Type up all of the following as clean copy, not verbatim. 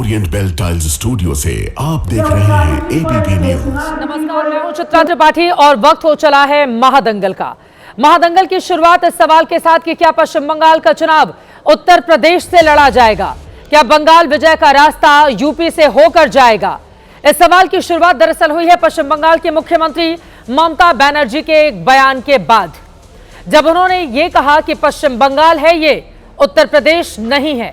Orient bell tiles studio से आप देख रहे हैं एबीपी न्यूज। नमस्कार, मैं हूं चित्रा त्रिपाठी और वक्त हो चला है महादंगल का। महादंगल की शुरुआत इस सवाल के साथ कि क्या पश्चिम बंगाल का चुनाव उत्तर प्रदेश से लड़ा जाएगा? क्या बंगाल विजय का रास्ता यूपी से होकर जाएगा? इस सवाल की शुरुआत दरअसल हुई है पश्चिम बंगाल की मुख्यमंत्री ममता बनर्जी के एक बयान के बाद, जब उन्होंने ये कहा कि पश्चिम बंगाल है, ये उत्तर प्रदेश नहीं है।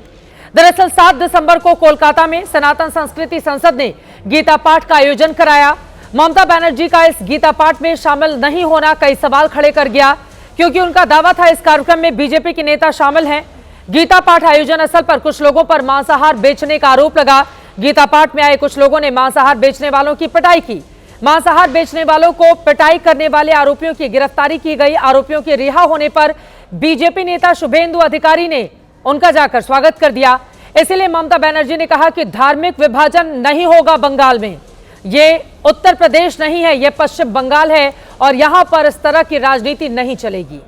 दरअसल 7 दिसंबर को कोलकाता में सनातन संस्कृति संसद ने गीता पाठ का आयोजन कराया। ममता बनर्जी का इस गीता पाठ में शामिल नहीं होना कई सवाल खड़े कर गया, क्योंकि उनका दावा था इस कार्यक्रम में बीजेपी के नेता शामिल हैं। गीता पाठ आयोजन स्थल पर कुछ लोगों पर मांसाहार बेचने का आरोप लगा। गीता पाठ में आए कुछ लोगों ने मांसाहार बेचने वालों की पिटाई की। मांसाहार बेचने वालों को पिटाई करने वाले आरोपियों की गिरफ्तारी की गई। आरोपियों के रिहा होने पर बीजेपी नेता शुभेंदु अधिकारी ने उनका जाकर स्वागत कर दिया। इसलिए ममता बनर्जी ने कहा कि धार्मिक विभाजन नहीं होगा बंगाल में। ये उत्तर प्रदेश नहीं है, ये पश्चिम बंगाल है और यहां पर इस तरह की राजनीति नहीं चलेगी।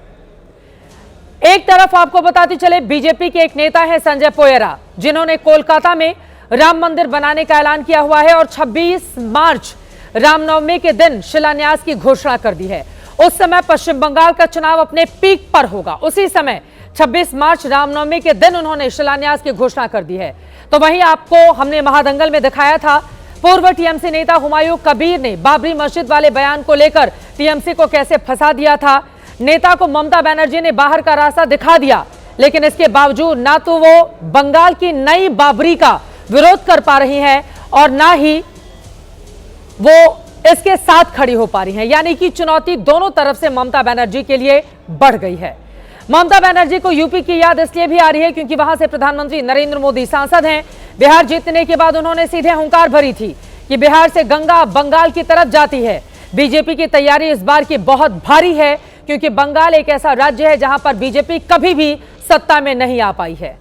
एक तरफ आपको बताते चले, बीजेपी के एक नेता है संजय पोयरा, जिन्होंने कोलकाता में राम मंदिर बनाने का ऐलान किया हुआ है और 26 मार्च रामनवमी के दिन शिलान्यास की घोषणा कर दी है। उस समय पश्चिम बंगाल का चुनाव अपने पीक पर होगा। उसी समय 26 मार्च रामनवमी के दिन उन्होंने शिलान्यास की घोषणा कर दी है। तो वहीं आपको हमने महादंगल में दिखाया था, पूर्व टीएमसी नेता हुमायूं कबीर ने बाबरी मस्जिद वाले बयान को लेकर टीएमसी को कैसे फंसा दिया था। नेता को ममता बनर्जी ने बाहर का रास्ता दिखा दिया, लेकिन इसके बावजूद ना तो वो बंगाल की नई बाबरी का विरोध कर पा रही है और ना ही वो इसके साथ खड़ी हो पा रही है। यानी कि चुनौती दोनों तरफ से ममता बनर्जी के लिए बढ़ गई है। ममता बनर्जी को यूपी की याद इसलिए भी आ रही है क्योंकि वहां से प्रधानमंत्री नरेंद्र मोदी सांसद हैं। बिहार जीतने के बाद उन्होंने सीधे हुंकार भरी थी कि बिहार से गंगा बंगाल की तरफ जाती है। बीजेपी की तैयारी इस बार की बहुत भारी है, क्योंकि बंगाल एक ऐसा राज्य है जहां पर बीजेपी कभी भी सत्ता में नहीं आ पाई है।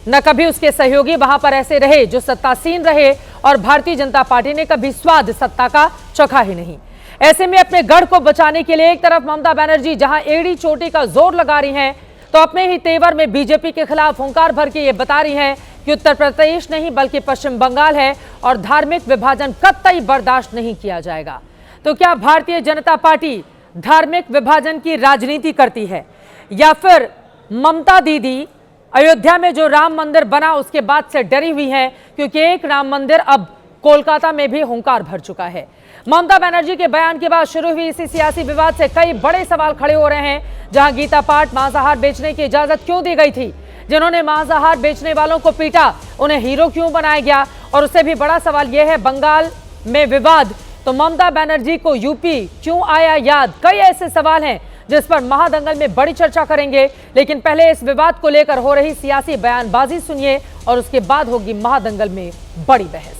न कभी उसके सहयोगी वहां पर ऐसे रहे जो सत्तासीन रहे, और भारतीय जनता पार्टी ने कभी स्वाद सत्ता का चखा ही नहीं। ऐसे में अपने गढ़ को बचाने के लिए एक तरफ ममता बनर्जी जहां एड़ी चोटी का जोर लगा रही हैं, तो अपने ही तेवर में बीजेपी के खिलाफ हुंकार भर के ये बता रही हैं कि उत्तर प्रदेश नहीं बल्कि पश्चिम बंगाल है और धार्मिक विभाजन कतई बर्दाश्त नहीं किया जाएगा। तो क्या भारतीय जनता पार्टी धार्मिक विभाजन की राजनीति करती है, या फिर ममता दीदी अयोध्या में जो राम मंदिर बना उसके बाद से डरी हुई है, क्योंकि एक राम मंदिर अब कोलकाता में भी हुंकार भर चुका है। ममता बनर्जी के बयान के बाद शुरू हुई इसी सियासी विवाद से कई बड़े सवाल खड़े हो रहे हैं। जहां गीता पाठ मांसाहार बेचने की इजाजत क्यों दी गई थी? जिन्होंने मांसाहार बेचने वालों को पीटा, उन्हें हीरो क्यों बनाया गया? और उससे भी बड़ा सवाल यह है, बंगाल में विवाद, तो ममता बनर्जी को यूपी क्यों आया याद? कई ऐसे सवाल हैं जिस पर महादंगल में बड़ी चर्चा करेंगे, लेकिन पहले इस विवाद को लेकर हो रही सियासी बयानबाजी सुनिए और उसके बाद होगी महादंगल में बड़ी बहस।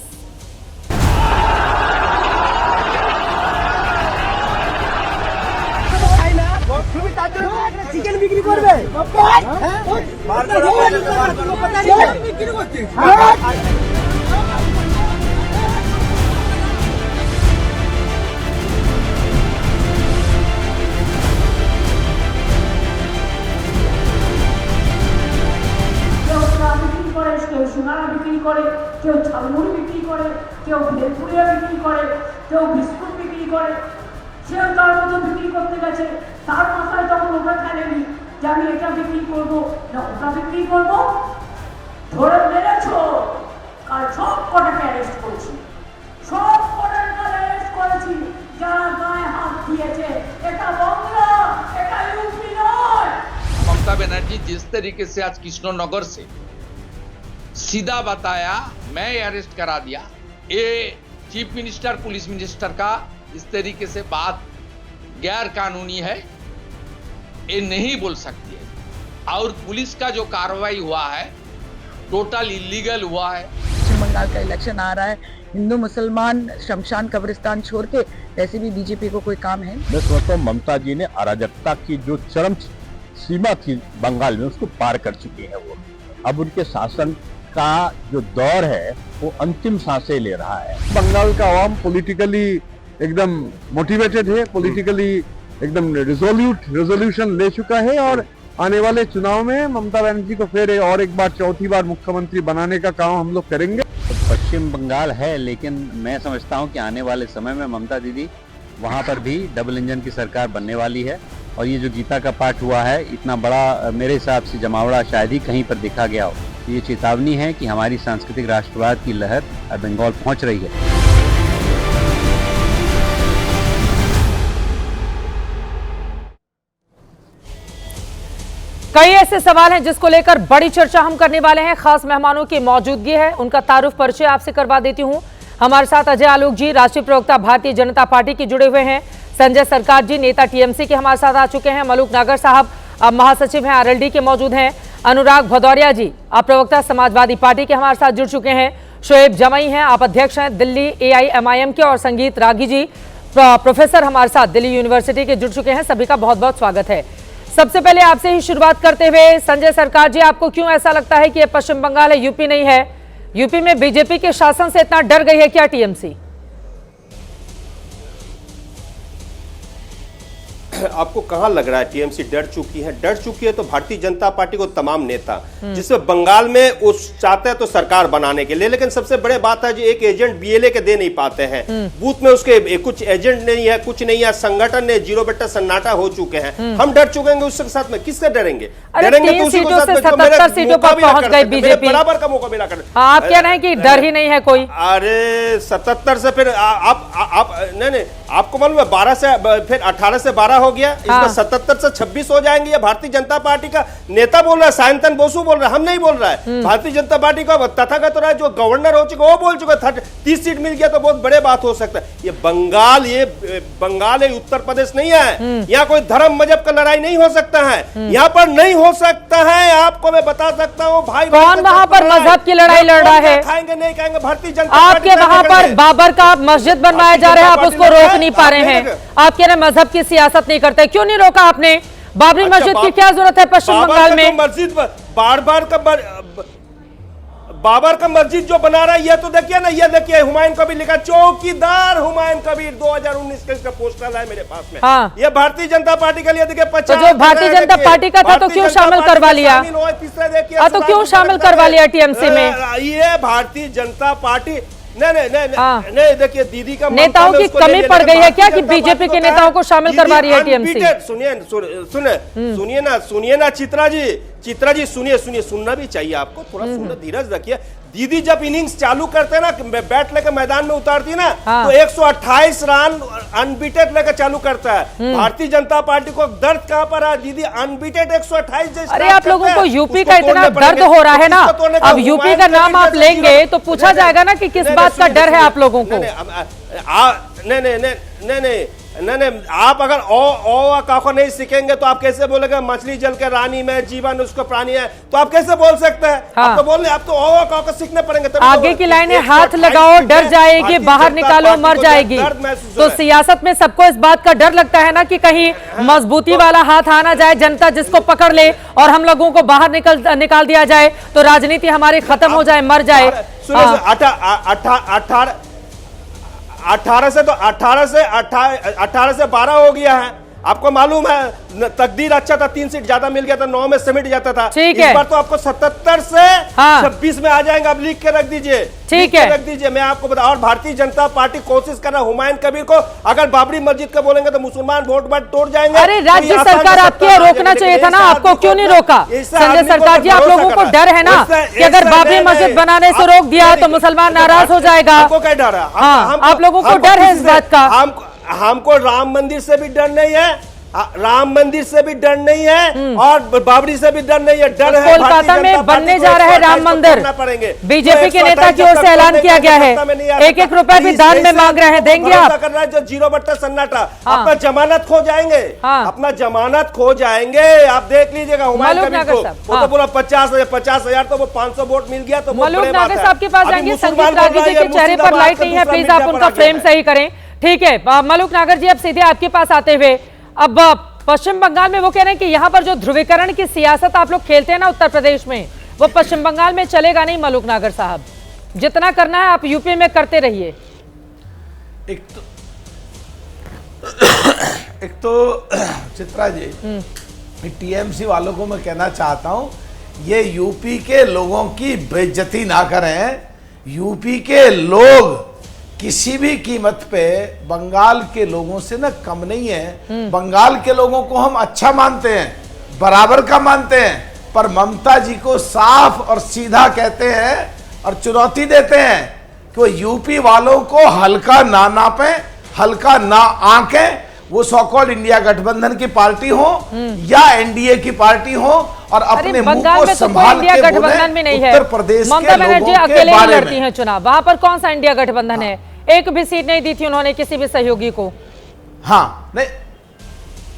চিকেন বিক্রি করবে কেউ সোনারা বিক্রি করে, কেউ ঝালমুড়ি বিক্রি করে, কেউ ভেলপুরিয়া বিক্রি করে, কেউ বিস্কুট বিক্রি করে। সেও তার মতো বিক্রি করতে গেছে, তার মাথায় তখন ওটা খেলেনি যে আমি এটা বিক্রি করবো না ওটা বিক্রি করবো। ধরে মেরেছো, কাল সব কটাকে অ্যারেস্ট করেছি, সব কটাকে অ্যারেস্ট করেছি যারা গায়ে হাত দিয়েছে। এটা বাংলা, এটা ইউপি নয়। ममता बनर्जी जिस तरीके से आज कृष्णनगर से सीधा बताया, मैं अरेस्ट करा दिया, ये चीफ मिनिस्टर पुलिस मिनिस्टर का इस तरीके से बात गैर कानूनी है, ये नहीं बोल सकती है। और पुलिस का जो कार्रवाई हुआ है टोटल इलीगल हुआ है। पश्चिम बंगाल का इलेक्शन आ रहा है, हिंदू मुसलमान शमशान कब्रिस्तान छोड़ के वैसे भी बीजेपी को कोई काम है? मैं समझता हूँ ममता जी ने अराजकता की जो चरम सीमा थी बंगाल में उसको पार कर चुकी है। वो अब उनके शासन का जो दौर है वो अंतिम सांसें ले रहा है। बंगाल का आवाम पॉलिटिकली एकदम मोटिवेटेड है, पॉलिटिकली एकदम रेजोल्यूशन ले चुका है और आने वाले चुनाव में ममता बनर्जी को फिर और एक बार चौथी बार मुख्यमंत्री बनाने का काम हम लोग करेंगे। पश्चिम बंगाल है, लेकिन मैं समझता हूं कि आने वाले समय में ममता दीदी वहां पर भी डबल इंजन की सरकार बनने वाली है। और ये जो गीता का पाठ हुआ है, इतना बड़ा मेरे हिसाब से जमावड़ा शायद ही कहीं पर देखा गया हो। ये चेतावनी है कि हमारी सांस्कृतिक राष्ट्रवाद की लहर बंगाल पहुंच रही है। कई ऐसे सवाल हैं जिसको लेकर बड़ी चर्चा हम करने वाले हैं। खास मेहमानों की मौजूदगी है, उनका तारुफ परिचय आपसे करवा देती हूं। हमारे साथ अजय आलोक जी, राष्ट्रीय प्रवक्ता भारतीय जनता पार्टी के जुड़े हुए हैं। संजय सरकार जी, नेता टीएमसी के हमारे साथ आ चुके हैं। मलूक नागर साहब अब महासचिव हैं, आरएलडी के मौजूद हैं। अनुराग भदौरिया जी, आप प्रवक्ता समाजवादी पार्टी के हमारे साथ जुड़ चुके हैं। शोएब जमई हैं, आप अध्यक्ष हैं दिल्ली AIMIM के। और संगीत रागी जी, प्रोफेसर हमारे साथ दिल्ली यूनिवर्सिटी के जुड़ चुके हैं। सभी का बहुत बहुत स्वागत है। सबसे पहले आपसे ही शुरुआत करते हुए संजय सरकार जी, आपको क्यों ऐसा लगता है कि ये पश्चिम बंगाल है, यूपी नहीं है? यूपी में बीजेपी के शासन से इतना डर गई है क्या टीएमसी? आपको कहां लग रहा है टीएमसी डर चुकी है? डर चुकी है तो भारतीय जनता पार्टी को तमाम नेता, जिसमें बंगाल में उस चाहते हैं तो सरकार बनाने के लिए, लेकिन सबसे बड़े बात है जो एक एजेंट बीएलए के दे नहीं पाते हैं। बूथ में उसके कुछ एजेंट नहीं है, कुछ नहीं है, संगठन ने जीरो बेटा सन्नाटा हो चुके हैं। हम डर चुके हैं उसके साथ में, किससे डरेंगे? डरेंगे तो उसी को साथ में 77 सीटों पर पहुंच गई बीजेपी, बराबर का मुकाबला मिला कर। आप कह रहे हैं कि डर ही नहीं है कोई? अरे 77 से फिर आप नहीं, आपको मालूम है 12 से फिर 18 से 12 हो गया, इसमें 77 से 26 हो जाएंगे। ये भारतीय जनता पार्टी का नेता बोल रहा है, सायंतन बोसु बोल रहा है, हम नहीं बोल रहा है। भारतीय जनता पार्टी का तथागत राय जो गवर्नर हो चुका वो बोल चुका 30 सीट मिल गया तो बहुत बड़े बात हो सकता है। ये बंगाल है, उत्तर प्रदेश नहीं है। यहाँ कोई धर्म मजहब का लड़ाई नहीं हो सकता है, यहाँ पर नहीं हो सकता है। आपको मैं बता सकता हूँ भाई, कौन वहाँ पर मजहब की लड़ाई लड़ रहा है? खाएंगे नहीं खाएंगे भारतीय जनता आपके वहाँ पर बाबर का मस्जिद बनवाया जा रहा है, आप उसको रोक नहीं पा रहे हैं। आप कह रहे हैं मजहब की सियासत नहीं करते, क्यों नहीं रोका आपने? बाबरी मस्जिद की क्या जरूरत है पश्चिम बंगाल में? मस्जिद बाबर का मस्जिद जो बना रहा है, ये तो देखिए ना, ये देखिए हुमायूं कबीर लिखा, चौकीदार हुमायूं कबीर 2019 का इसका पोस्टर है मेरे पास में। हाँ। ये भारतीय जनता पार्टी के लिए देखिए 50। तो जो भारतीय जनता पार्टी का था तो क्यों शामिल करवा लिया? तो क्यों शामिल करवा लिया टीएमसी में? ये भारतीय जनता पार्टी नहीं देखिए, दीदी का नेताओं की कमी पड़ गई है क्या कि बीजेपी के नेताओं को शामिल करवा रही है टीएमसी? सुनिए ना चित्रा जी सुनिए, सुनना भी चाहिए आपको, थोड़ा सुनना, धीरज रखिए। दीदी जब इनिंग्स चालू करते हैं ना, बैट लेकर मैदान में उतारती ना, तो 128 रन अनबीटेड लेकर चालू करता है। भारतीय जनता पार्टी को दर्द कहां पर है? दीदी अनबीटेड 128। अरे आप लोगों को यूपी का इतना दर्द हो रहा है ना, अब यूपी का नाम आप लेंगे तो पूछा जाएगा ना कि किस बात का डर है आप लोगों को? नहीं, आप अगर ओ का नहीं सीखेंगे तो आप कैसे बोलेंगे मछली जल के रानी में जीवन उसको प्राणी है, तो आप कैसे बोल सकते हैं? हाँ। आपको बोलने, आप तो ओ का सीखने पड़ेंगे। आगे की लाइनें हाथ लगाओ डर जाएगी, बाहर निकालो मर जाएगी। तो सियासत में सबको इस बात का डर लगता है ना कि कहीं मजबूती वाला हाथ आना जाए, जनता जिसको पकड़ ले और हम लोगों को बाहर निकाल दिया जाए तो राजनीति हमारी खत्म हो जाए, मर जाए। 18 से 12 हो गया है। आपको मालूम है तकदीर अच्छा था, 3 सीट ज्यादा मिल गया था, 9 में सिमट जाता था। इस बार तो आपको 77 से 26 में आ जाएंगे। आप लिख के रख दीजिए, ठीक है, रख दीजिए। मैं आपको बता, और भारतीय जनता पार्टी कोशिश कर रहा है हुमायूं कबीर को अगर बाबरी मस्जिद का बोलेंगे तो मुसलमान वोट बैंक तोड़ जाएंगे। अरे राज्य सरकार आपके रोकना चाहिए था ना, आपको क्यों नहीं रोका? संजय सरकार जी, आप लोगों को डर है ना कि अगर बाबरी मस्जिद बनाने से रोक दिया तो मुसलमान नाराज हो जाएगा? आपको क्या डर है? आप लोगों को डर है इस बात का? हमको राम मंदिर से भी डर नहीं है, राम मंदिर से भी डर नहीं है और बाबरी से भी डर नहीं है। डर है कोलकाता में बनने जा रहा है राम मंदिर, बीजेपी के नेता की ओर से ऐलान किया गया है। 1-1 रुपए भी दान में मांग रहे हैं, देंगे आप? कर रहा है जो जीरो बट्टा सन्नाटा, अपना जमानत खो जाएंगे, अपना जमानत खो जाएंगे। आप देख लीजिएगा हुमायूं कबीर को, वो तो पूरा 50,000 तो वो 500 वोट मिल गया तो मलूक नागर साहब के पास जाएंगे। संगीत रागी जी के चेहरे पर लाइट नहीं है, प्लीज आप उनका फ्रेम सही करें। ठीक है मलूक नागर जी, अब सीधे आपके पास आते हुए, अब पश्चिम बंगाल में वो कह रहे हैं कि यहाँ पर जो ध्रुवीकरण की सियासत आप लोग खेलते हैं ना उत्तर प्रदेश में, वो पश्चिम बंगाल में चलेगा नहीं। मलूक नागर साहब, जितना करना है आप यूपी में करते रहिए। एक तो चित्रा जी, टीएमसी वालों को मैं कहना चाहता हूं, ये यूपी के लोगों की बेइज्जती ना करें। यूपी के लोग किसी भी कीमत पे बंगाल के लोगों से ना कम नहीं है। बंगाल के लोगों को हम अच्छा मानते हैं, बराबर का मानते हैं, पर ममता जी को साफ और सीधा कहते हैं और चुनौती देते हैं कि वो यूपी वालों को हल्का ना नापें, हल्का ना आंकें। वो सो कॉल्ड इंडिया गठबंधन की पार्टी हो या एनडीए की पार्टी हो, और अपने मुंह बंगाल को में तो कोई संभाल इंडिया के गठबंधन में नहीं है। उत्तर प्रदेश ममता के बनर्जी लोगों के अकेले ही बारे लड़ती में। हैं चुनाव, वहां पर कौन सा इंडिया गठबंधन है? एक भी सीट नहीं दी थी उन्होंने किसी भी सहयोगी को। हाँ, नहीं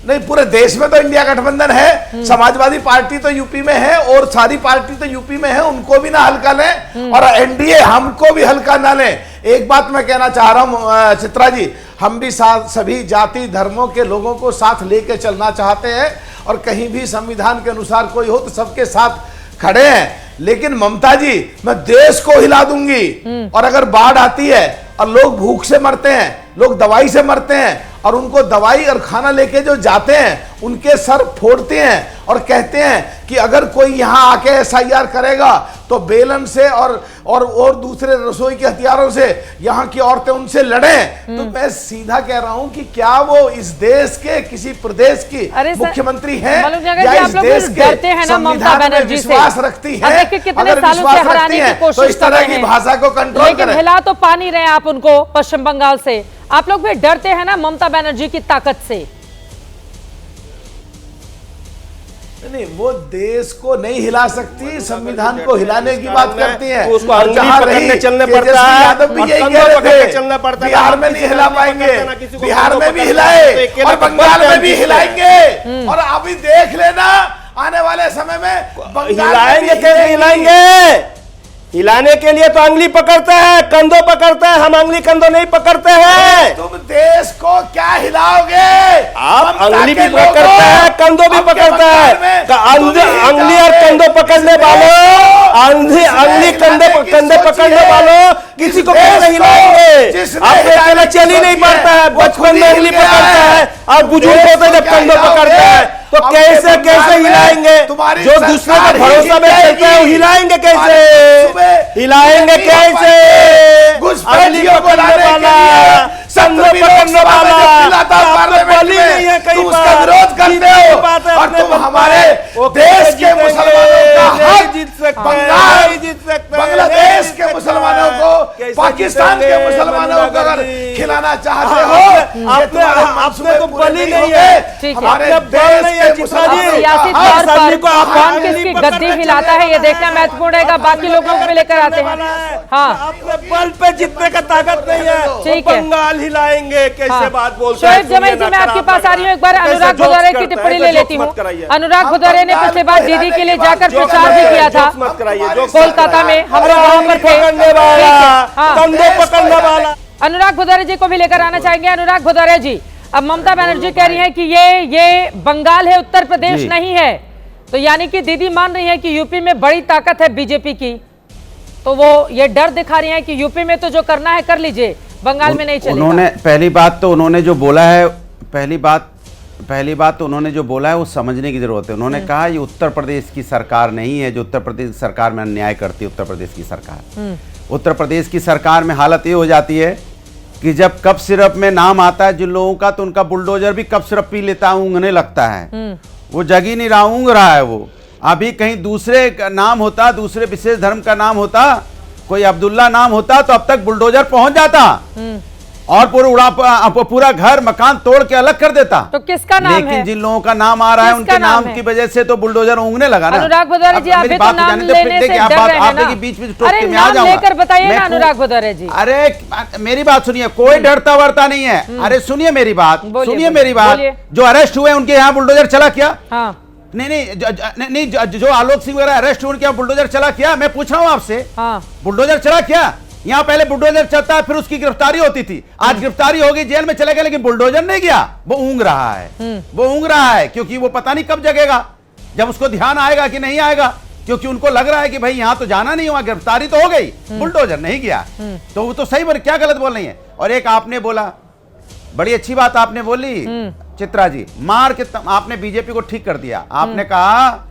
नहीं, पूरे देश में तो इंडिया गठबंधन है। समाजवादी पार्टी तो यूपी में है और सारी पार्टी तो यूपी में है, उनको भी ना हल्का लें और एनडीए हमको भी हल्का ना लें। एक बात मैं कहना चाह रहा हूं चित्रा जी, हम भी साथ सभी जाति धर्मों के लोगों को साथ लेके चलना चाहते हैं और कहीं भी संविधान के अनुसार कोई हो तो सबके साथ खड़े हैं। लेकिन ममता जी, मैं देश को हिला दूंगी और अगर बाढ़ आती है और लोग भूख से मरते हैं, लोग दवाई से मरते हैं और उनको दवाई और खाना लेके जो जाते हैं उनके सर फोड़ते हैं और कहते हैं कि अगर कोई यहाँ आके एसआईआर करेगा तो बेलन से और दूसरे रसोई के हथियारों से यहाँ की औरतें उनसे लड़ें। तो मैं सीधा कह रहा हूँ कि क्या वो इस देश के किसी प्रदेश की मुख्यमंत्री हैं या इस देश के संविधान में विश्वास रखती है? अगर विश्वास रखती है तो इस तरह की भाषा को कंट्रोल करें। हिला तो पा नहीं रहे आप उनको पश्चिम बंगाल से, आप लोग भी डरते हैं ना ममता बनर्जी की ताकत से? नहीं, वो देश को नहीं हिला सकती, संविधान को हिलाने की बात करती है। उसको अंगुली पकड़ने चलने पड़ता है, यादव भी यही कह रहे थे, बिहार में नहीं हिला पाएंगे, बिहार में भी हिलाए और बंगाल में भी हिलाएंगे। और अभी देख लेना आने वाले समय में हिलाएंगे, कैसे हिलाएंगे? हिलाने के लिए तो अंगली पकड़ते हैं, कंधों पकड़ते हैं, हम अंगली कंधों नहीं पकड़ते हैं। तुम देश को क्या हिलाओगे? आप अंगली भी पकड़ते हैं, कंधों भी पकड़ते हैं। अंगली और कंधों पकड़ने वालों, अंगली कंधे पकड़ने वालों किसी को कैसे हिलाएंगे? आपको अकेला चल ही नहीं पाता है, बचपन में अंगली पकड़ता है और बुजुर्ग होते जब कंधों पकड़ते हैं तो कैसे कैसे हिलाएंगे? जो दूसरे का भरोसा में चलते हैं हिलाएंगे कैसे? हिलाएंगे कैसे? घुसपैठियों को लाने के लिए संघ पकड़ने वाला पार्लियामेंट में तुम उसका विरोध करते हो और तुम हमारे देश के मुसलमानों का हक बांग्लादेश के मुसलमानों को, पाकिस्तान के मुसलमानों को अगर खिलाना चाहते हो, आपने तो बली नहीं है हमारे देश के सियासी तौर पर कौन किसकी गद्दी हिलाता है ये देखना महत्वपूर्ण रहेगा। बाकी लोगों को भी लेकर आते हैं। हाँ, बल पे जितने का ताकत नहीं है, ठीक है, बंगाल हिलाएंगे कैसे? बात बोलते हैं। शोएब जमाई जी, मैं आपके पास आ रही हूँ, एक बार अनुराग भदौरे की टिप्पणी ले लेती हूँ। अनुराग भदौरे ने पिछले बार दीदी के लिए जाकर प्रचार भी किया था कोलकाता में, हम लोग वहां पर थे। अनुराग भदौरे जी को भी लेकर आना चाहेंगे। अनुराग भदौरे जी, अब ममता बनर्जी कह रही है कि ये बंगाल है, उत्तर प्रदेश नहीं है, तो यानी कि दीदी मान रही है कि यूपी में बड़ी ताकत है बीजेपी की, तो वो ये डर दिखा रही है कि यूपी में तो जो करना है कर लीजिए, बंगाल में नहीं चलेगा। उन्होंने पहली बात तो उन्होंने जो बोला है, पहली बात तो उन्होंने जो बोला है वो समझने की जरूरत है। उन्होंने कहा ये उत्तर प्रदेश की सरकार नहीं है जो उत्तर प्रदेश सरकार में अन्याय करती है। उत्तर प्रदेश की सरकार, उत्तर प्रदेश की सरकार में हालत ये हो जाती है कि जब कप सिरप में नाम आता है जिन लोगों का, तो उनका बुलडोजर भी कप सिरप पी लेता है, ऊँगने लगता है, वो जग ही नहीं रहा, ऊँग रहा है वो। अभी कहीं दूसरे का नाम होता, दूसरे विशेष धर्म का नाम होता, कोई अब्दुल्ला नाम होता, तो अब तक बुलडोजर पहुंच जाता और पूरा घर मकान तोड़ के अलग कर देता। तो किसका नाम लेकिन है? जिन लोगों का नाम आ रहा है उनके नाम की वजह से तो बुलडोजर ऊँगने लगा ना। अनुराग भदौरे जी, आप भी तो नाम लेने से डर रहे हैं ना? अरे नाम लेकर बताइए ना अनुराग भदौरे जी। अरे मेरी बात सुनिए, कोई डरता वरता नहीं है। अरे सुनिए मेरी बात, सुनिए मेरी बात। जो अरेस्ट हुए उनके यहाँ बुलडोजर चला क्या? नहीं, जो आलोक सिंह वगैरह अरेस्ट हुए उनके यहाँ बुलडोजर चला क्या? मैं पूछ रहा हूँ आपसे, बुलडोजर चला क्या? यहाँ पहले बुलडोजर चलता है, फिर उसकी गिरफ्तारी होती थी। आज गिरफ्तारी होगी, जेल में चले गए, लेकिन बुलडोजर नहीं गया, वो ऊँग रहा है। वो ऊँग रहा है क्योंकि वो पता नहीं कब जगेगा, जब उसको ध्यान आएगा कि नहीं आएगा, क्योंकि उनको लग रहा है कि भाई यहाँ तो जाना नहीं हुआ, गिरफ्तारी तो हो गई, बुलडोजर नहीं गया। तो वो तो सही बोल, क्या गलत बोल रही है? और एक आपने बोला, बड़ी अच्छी बात आपने बोली चित्रा जी, मार के आपने बीजेपी को ठीक कर दिया। आपने कहा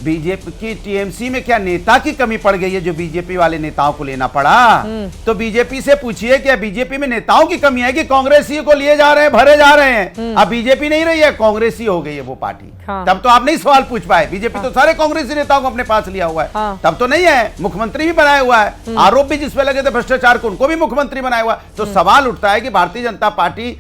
बीजेपी की टीएमसी में क्या नेता की कमी पड़ गई है जो बीजेपी वाले नेताओं को लेना पड़ा? तो बीजेपी से पूछिए क्या बीजेपी में नेताओं की कमी है कि कांग्रेसी को लिए जा रहे हैं, भरे जा रहे हैं? अब बीजेपी नहीं रही है, कांग्रेसी हो गई है वो पार्टी। हाँ। तब तो आप नहीं सवाल पूछ पाए। बीजेपी तो सारे कांग्रेसी नेताओं को अपने पास लिया हुआ है। हाँ। तब तो नहीं है, मुख्यमंत्री भी बनाया हुआ है, आरोप भी जिसपे लगे थे भ्रष्टाचार को उनको भी मुख्यमंत्री बनाया हुआ। तो सवाल उठता है कि भारतीय जनता पार्टी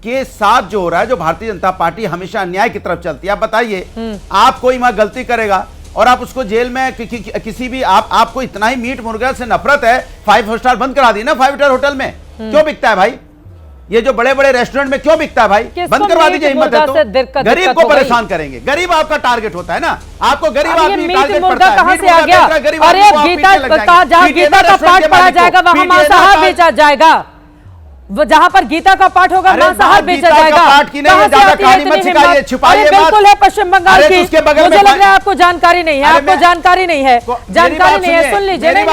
के साथ जो हो रहा है, जो भारतीय जनता पार्टी हमेशा अन्याय की तरफ चलती है, आप बताइए आप कोई वहां गलती करेगा और आप उसको जेल में किसी भी आपको इतना ही मीट मुर्गा से नफरत है, 5 स्टार बंद करा दी ना 5 स्टार होटल में। क्यों बिकता है भाई? ये जो बड़े बड़े रेस्टोरेंट में क्यों बिकता है भाई? बंद करवा दीजिए, हिम्मत है तो। गरीब को परेशान करेंगे, गरीब आपका टारगेट होता है ना, आपको गरीब आदमी टारगेट पड़ता है। कहां से आ गया? अरे गीता का पाठ पढ़ा जाएगा वहां मांसाहार बेचा जाएगा, जहां पर गीता का पाठ होगा मांसाहार बेचा जाएगा। बिल्कुल है पश्चिम बंगाल की, मुझे लग रहा है आपको जानकारी नहीं है, आपको जानकारी नहीं है, जानकारी नहीं है। सुन लीजिए, नहीं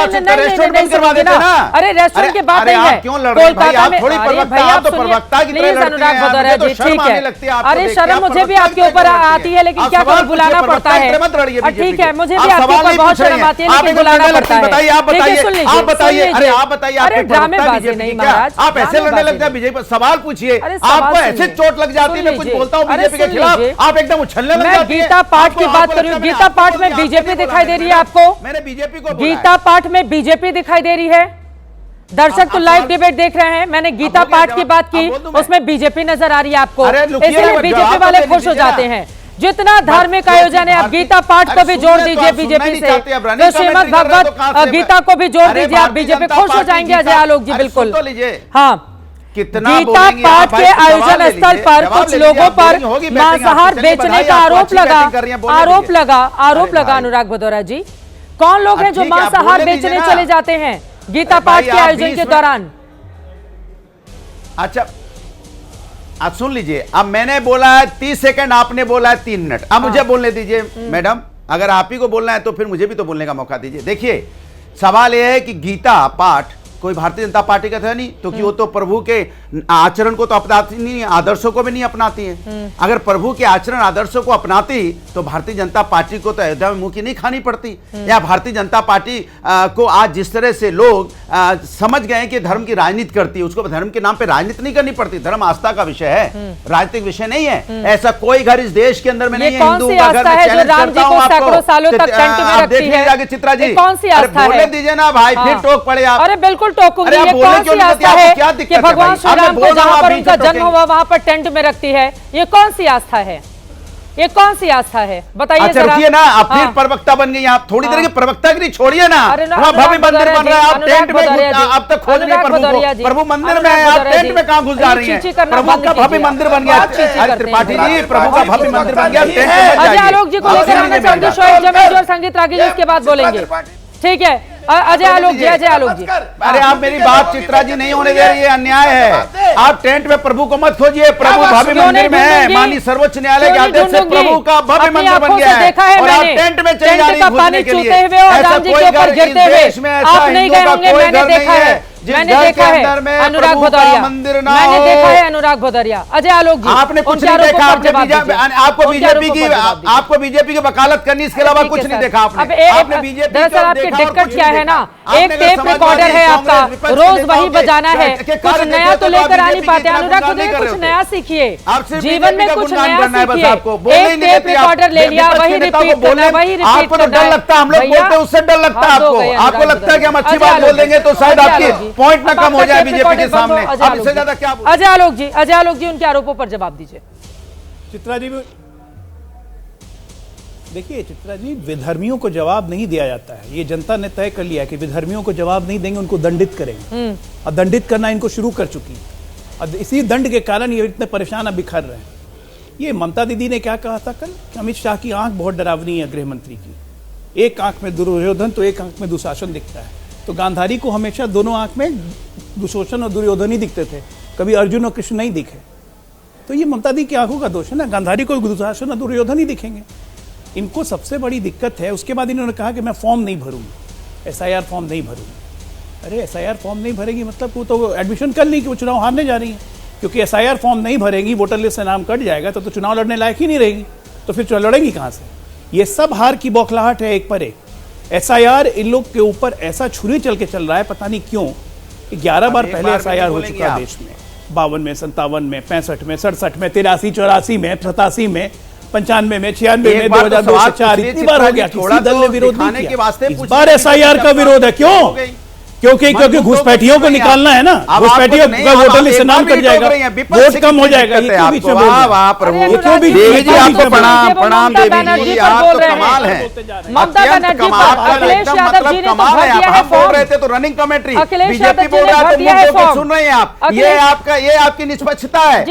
अरे रेस्टोरेंट की बात नहीं है, कोलकाता में। भैया प्लीज अनुराग भदौरिया जी, ठीक है। अरे शर्म मुझे भी आपके ऊपर आती है, लेकिन क्या करूं, बुलाना पड़ता है। ठीक है, मुझे भी आपके ऊपर बहुत शर्म आती है, लेकिन बुलाना पड़ता है। सुन लीजिए, अरे ड्रामेबाजी नहीं महाराज, आप ऐसे लड़ने लग जाए बीजेपी। सवाल पूछिए, आपको ऐसे चोट लग जाती है, मैं कुछ बोलता हूं बीजेपी के खिलाफ, आप एकदम उछलने लग जाती है। गीता पाठ की बात कर रही हूं, गीता पाठ में बीजेपी दिखाई दे रही है आपको? मैंने बीजेपी को गीता पाठ में बीजेपी दिखाई दे रही है? दर्शक तो लाइव डिबेट देख रहे हैं, मैंने गीता पाठ की बात की, उसमें बीजेपी नजर आ रही है आपको, इसलिए बीजेपी वाले खुश हो जाते हैं। जितना धार्मिक आयोजन है, आप गीता पाठ को भी जोड़ दीजिए बीजेपी से, तो श्रीमद भगवत गीता को भी जोड़ दीजिए, आप बीजेपी खुश हो जाएंगे। अजय आलोक जी बिल्कुल, हाँ। गीता पाठ के आयोजन स्थल पर कुछ लोगों पर मांसाहार बेचने का आरोप लगा अनुराग भदौरिया जी। कौन लोग हैं जो मांसाहार बेचने चले जाते हैं गीता पाठ के आयोजन के दौरान? अच्छा, आप सुन लीजिए, अब मैंने बोला है 30 सेकंड, आपने बोला है 3 मिनट, अब मुझे बोलने दीजिए मैडम। अगर आप ही को बोलना है तो फिर मुझे भी तो बोलने का मौका दीजिए। देखिए, सवाल यह है कि गीता पाठ कोई भारतीय जनता पार्टी का था नहीं, तो कि वो तो प्रभु के आचरण को तो अपनाती नहीं, आदर्शों को भी नहीं अपनाती है। अगर प्रभु के आचरण आदर्शों को अपनाती तो भारतीय जनता पार्टी को तो अयोध्या में मुंह की नहीं खानी पड़ती। या भारतीय जनता पार्टी को आज जिस तरह से लोग समझ गए कि धर्म की राजनीति करती है, उसको धर्म के नाम पे राजनीति नहीं करनी पड़ती। धर्म आस्था का विषय है, राजनीतिक विषय नहीं है। ऐसा कोई घर इस देश के अंदर में नहीं है हिंदू का घर, मैं चैलेंज करता हूं आपको। चित्रा जी बोलने दीजिए ना भाई, फिर टोक पड़े आप। अरे बिल्कुल टोकूंगी, ये कौन सी आस्था है कि भगवान श्री राम को जहां पर उनका जन्म हुआ वहां पर टेंट में रखती है? ये कौन सी आस्था है? ये कौन सी आस्था है बताइए? अच्छा रुकिए ना, आप फिर प्रवक्ता बन गई, आप थोड़ी देर की प्रवक्ता की छोड़िए ना। वहाँ भव्य मंदिर बन रहा है, आप टेंट में अब तक खोज रही है प्रभु मंदिर में है, आप टेंट में कहाँ घुस जा रही है? प्रभु का भव्य मंदिर बन गया। त्रिपाठी जी, प्रभु का भव्य मंदिर बन गया, टेंट में मत जाइए। अजय आलोक जी को लेकर आना चाहूंगी, शोएब जमील और संगीत रागी इसके बाद बोलेंगे, ठीक है? अजय आलोक जी, अजय आलोक जी, अरे आप मेरी बात चित्रा जी नहीं होने दे रही है, अन्याय है। आप टेंट में प्रभु को मत खोजिए, प्रभु भव्य मंदिर में है, माननीय सर्वोच्च न्यायालय के आदेश से प्रभु का भव्य मंदिर बन गया है और आप टेंट में चली जा रही है घुसने के लिए। ऐसा कोई घर इस देश में, ऐसा हिंदू का कोई घर नहीं है मैंने देखा है अनुराग भदौरिया, मैंने देखा है अनुराग भदौरिया। अजय आलोक जी, आपने कुछ नहीं देखा, आपको बीजेपी की वकालत करनी, इसके अलावा कुछ नहीं देखा आपने बीजेपी। दरअसल आपकी दिक्कत क्या है ना, एक टेप रिकॉर्डर है आपका, रोज वही बजाना है, कुछ नया तो लेकर आ नहीं पाते। अनुराग भदौरिया कुछ नया सीखिए, जीवन में कुछ नया सीखिए। एक टेप रिकॉर्डर ले लिया, वही रिपीट करना, वही रिपीट करना। डर लगता है, हम लोग बोलते हैं उससे डर लगता है आपको लगता है कि हम अच्छी बात बोल देंगे तो शायद आपकी पॉइंट ना कम हो जाए बीजेपी के सामने। अब इससे ज्यादा क्या? अजय आलोक जी उनके आरोपों पर जवाब दीजिए। चित्रा जी, देखिए चित्रा जी, विधर्मियों को जवाब नहीं दिया जाता है। ये जनता ने तय कर लिया है कि विधर्मियों को जवाब नहीं देंगे, उनको दंडित करेंगे, और दंडित करना इनको शुरू कर चुकी है, और इसी दंड के कारण ये इतने परेशान अब बिखर रहे हैं। ये ममता दीदी ने क्या कहा था कल, अमित शाह की आंख बहुत डरावनी है गृह मंत्री की, एक आंख में दुर्योधन तो एक आंख में दुशासन दिखता है। तो गांधारी को हमेशा दोनों आंख में दुशासन और दुर्योधन ही दिखते थे, कभी अर्जुन और कृष्ण नहीं दिखे। तो ये ममता दी की आंखों का दोष है ना, गांधारी को दुशासन और दुर्योधन ही दिखेंगे। इनको सबसे बड़ी दिक्कत है। उसके बाद इन्होंने कहा कि मैं फॉर्म नहीं भरूंगी, SIR फॉर्म नहीं भरूंगी। अरे SIR फॉर्म नहीं भरेगी मतलब वो तो एडमिशन कर ली कि वो चुनाव हारने जा रही है, क्योंकि SIR फॉर्म नहीं भरेगी, वोटर लिस्ट से नाम कट जाएगा तो चुनाव लड़ने लायक ही नहीं रहेगी, तो फिर लड़ेगी कहाँ से? ये सब हार की बौखलाहट है एक पर एक। एसआईआर इन लोग के ऊपर ऐसा छुरी चल के चल रहा है, पता नहीं क्यों। 11 बार पहले एसआईआर हो चुका है देश में, 52 में, 57 में, 65 में, 67 में, 83, 84 में, 87 में, 95 में, 96 में, 2002 से 4 इतनी बार हो गया, किसी दल ने विरोध नहीं किया। इस बार एसआईआर का विरोध है, क्यों? क्योंकि घुसपैठियों को निकालना है ना, घुसपैठियों का वोटर लिस्ट नाम कट जाएगा, वोट कम हो जाएगा। प्रणाम देवी जी, आप तो कमाल है, अखिलेश यादव जी ने कमाल है। आप बोल रहे थे तो रनिंग कमेंट्री, बीजेपी बोल रहा है तो मुंह खोल सुन रहे हैं आप। ये आपकी निष्पक्षता है,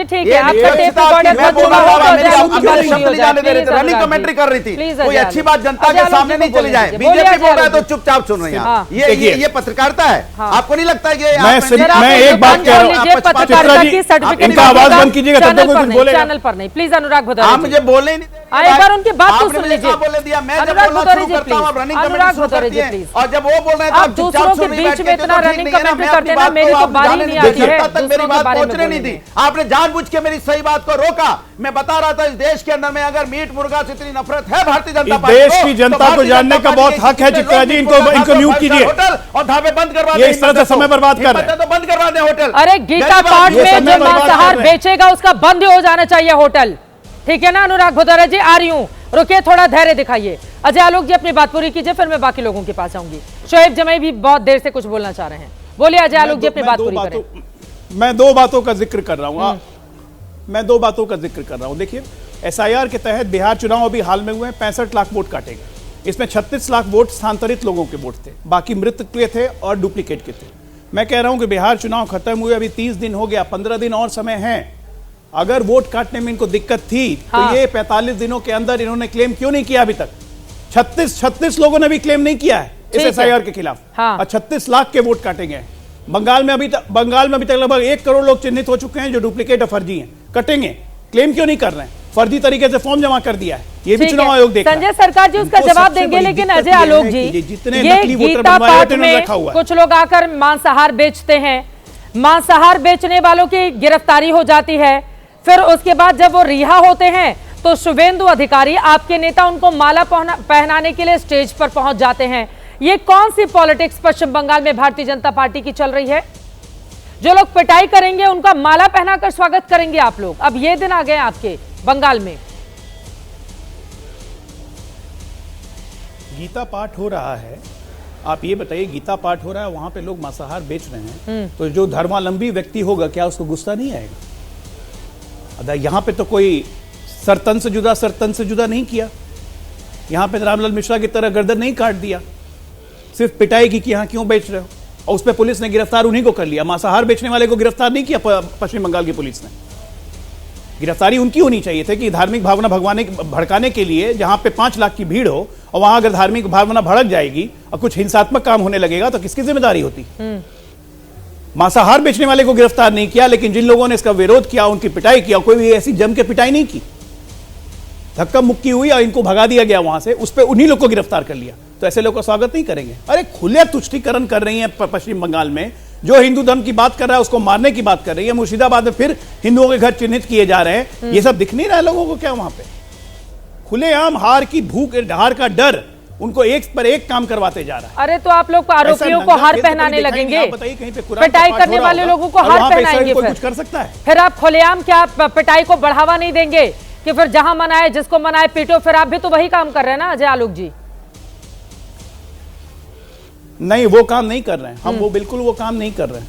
मैं बोल रहा था मेरे शब्द नहीं जाने दे रहे थे, रनिंग कमेंट्री कर रही थी। कोई अच्छी बात जनता के सामने नहीं चली जाए, बीजेपी बोल रहा है तो चुपचाप सुन रहे हैं। ये पत्रकार है। आपको नहीं लगता है कि मैं एक बात कह रहा हूं, पत्रकारिता की सर्टिफिकेट इनका आवाज बंद कीजिएगा, तब तक कुछ बोलेगा। चैनल पर नहीं, प्लीज अनुराग भदौरिया आप मुझे बोलने ही नहीं दे। एक बार उनकी बात तो सुन लीजिए। बोले दिया, मैं जब बोलना शुरू करता हूं आप रनिंग कमेंट्री शुरू करती हैं, और जब वो बोल रहे हैं तो आप दूसरों के बीच में इतना रनिंग कमेंट्री करते हैं ना, मेरी तो बारी नहीं आती है, तब तक मेरी बात पहुंचने नहीं दी। आपने जानबूझ के मेरी सही बात को रोका। मैं बता रहा था इस देश के अंदर में अगर मीट मुर्गा से इतनी नफरत है भारतीय जनता पार्टी, देश की जनता को जानने का बहुत हक है चित्रा जी, इनको म्यूट कीजिए। होटल और ढाबे बंद करवा ये इस तरह से समय बर्बाद कर रहे हैं। तो बंद करवा दें होटल। अरे गीता पाठ में जो मांसाहार बेचेगा उसका बंद हो जाना चाहिए होटल, ठीक है ना? अनुराग भदौरिया जी आ रही हूँ, रुकिए, थोड़ा धैर्य दिखाइए। अजय आलोक जी अपनी बात पूरी कीजिए, फिर मैं बाकी लोगों के पास आऊंगी। शोएब जमाई भी बहुत देर से कुछ बोलना चाह रहे हैं, बोलिए अजय आलोक जी अपनी बात पूरी करें। मैं दो बातों का जिक्र कर रहा हूं। देखिए, एसआईआर के तहत बिहार चुनाव अभी हाल में हुए, 65 लाख वोट काटे गए। इसमें 36 लाख वोट स्थानांतरित लोगों के वोट थे, बाकी मृत के थे और डुप्लीकेट के थे। मैं कह रहा हूं कि बिहार चुनाव खत्म हुए अभी 30 दिन हो गया, 15 दिन और समय है। अगर वोट काटने में इनको दिक्कत थी तो ये 45 दिनों के अंदर इन्होंने क्लेम क्यों नहीं किया? अभी तक 36 लोगों ने भी क्लेम नहीं किया है इस एसआईआर के खिलाफ, और 36 लाख के वोट काटे गए। बंगाल में अभी तक लगभग 1 करोड़ लोग चिन्हित हो चुके हैं जो डुप्लीकेट और फर्जी हैं। कटेंगे, क्लेम क्यों नहीं कर रहे हैं? फर्जी तरीके से फॉर्म जमा कर दिया है, ये भी चुनाव आयोग देख रहा है। संजय सरकार जी उसका जवाब देंगे, लेकिन अजय आलोक जी, ये गीता पाठ में कुछ लोग आकर मांसाहार बेचते हैं, मांसाहार बेचने वालों की गिरफ्तारी हो जाती है, फिर उसके बाद जब वो रिहा होते हैं तो शुभेंदु अधिकारी आपके नेता उनको माला पहनाने के लिए स्टेज पर पहुंच जाते हैं। ये कौन सी पॉलिटिक्स पश्चिम बंगाल में भारतीय जनता पार्टी की चल रही है? जो लोग पिटाई करेंगे उनका माला पहनाकर स्वागत करेंगे आप लोग। अब ये दिन आ गए आपके बंगाल में। गीता पाठ हो रहा है, आप ये बताइए, गीता पाठ हो रहा है, वहां पे लोग मांसाहार बेच रहे हैं, तो जो धर्मावलंबी व्यक्ति होगा क्या उसको गुस्सा नहीं आएगा? यहां पे तो कोई सरतन से जुदा नहीं किया, यहां पे रामलाल मिश्रा की तरह गर्दन नहीं काट दिया, सिर्फ पिटाई की कि यहां क्यों बेच रहे हो, और उस पर पुलिस ने गिरफ्तार उन्हीं को कर लिया। मांसाहार बेचने वाले को गिरफ्तार नहीं किया पश्चिम बंगाल की पुलिस ने। गिरफ्तारी उनकी होनी चाहिए थी कि धार्मिक भावना भड़काने के लिए जहां पे 5 लाख की भीड़ हो, और वहां अगर धार्मिक भावना भड़क जाएगी और कुछ हिंसात्मक काम होने लगेगा तो किसकी जिम्मेदारी होती? मांसाहार बेचने वाले को गिरफ्तार नहीं किया, लेकिन जिन लोगों ने इसका विरोध किया, उनकी पिटाई किया, कोई भी ऐसी जम के पिटाई नहीं की, धक्का मुक्की हुई और इनको भगा दिया गया वहां से, उस पर उन्हीं लोग को गिरफ्तार कर लिया। तो ऐसे लोग का स्वागत नहीं करेंगे? अरे खुले तुष्टीकरण कर रही है पश्चिम बंगाल में, जो हिंदू धर्म की बात कर रहा है उसको मारने की बात कर रही है। मुर्शिदाबाद में फिर हिंदुओं के घर चिन्हित किए जा रहे हैं, ये सब दिख नहीं रहा है लोगों को क्या? वहां पे खुलेआम हार की भूख, हार का डर उनको एक पर एक काम करवाते जा रहा है। अरे तो आप लोग आरोपियों को हार पहनाने लगेंगे, पिटाई करने वाले लोगों को हार पहनाएंगे, कुछ कर सकता है? फिर आप खुलेआम क्या पिटाई को बढ़ावा नहीं देंगे कि फिर जहां मनाए जिसको मनाए पीटो? फिर आप भी तो वही काम कर रहे हैं ना अजय आलोक जी। नहीं, वो काम नहीं कर रहे हैं हम, वो बिल्कुल वो काम नहीं कर रहे हैं।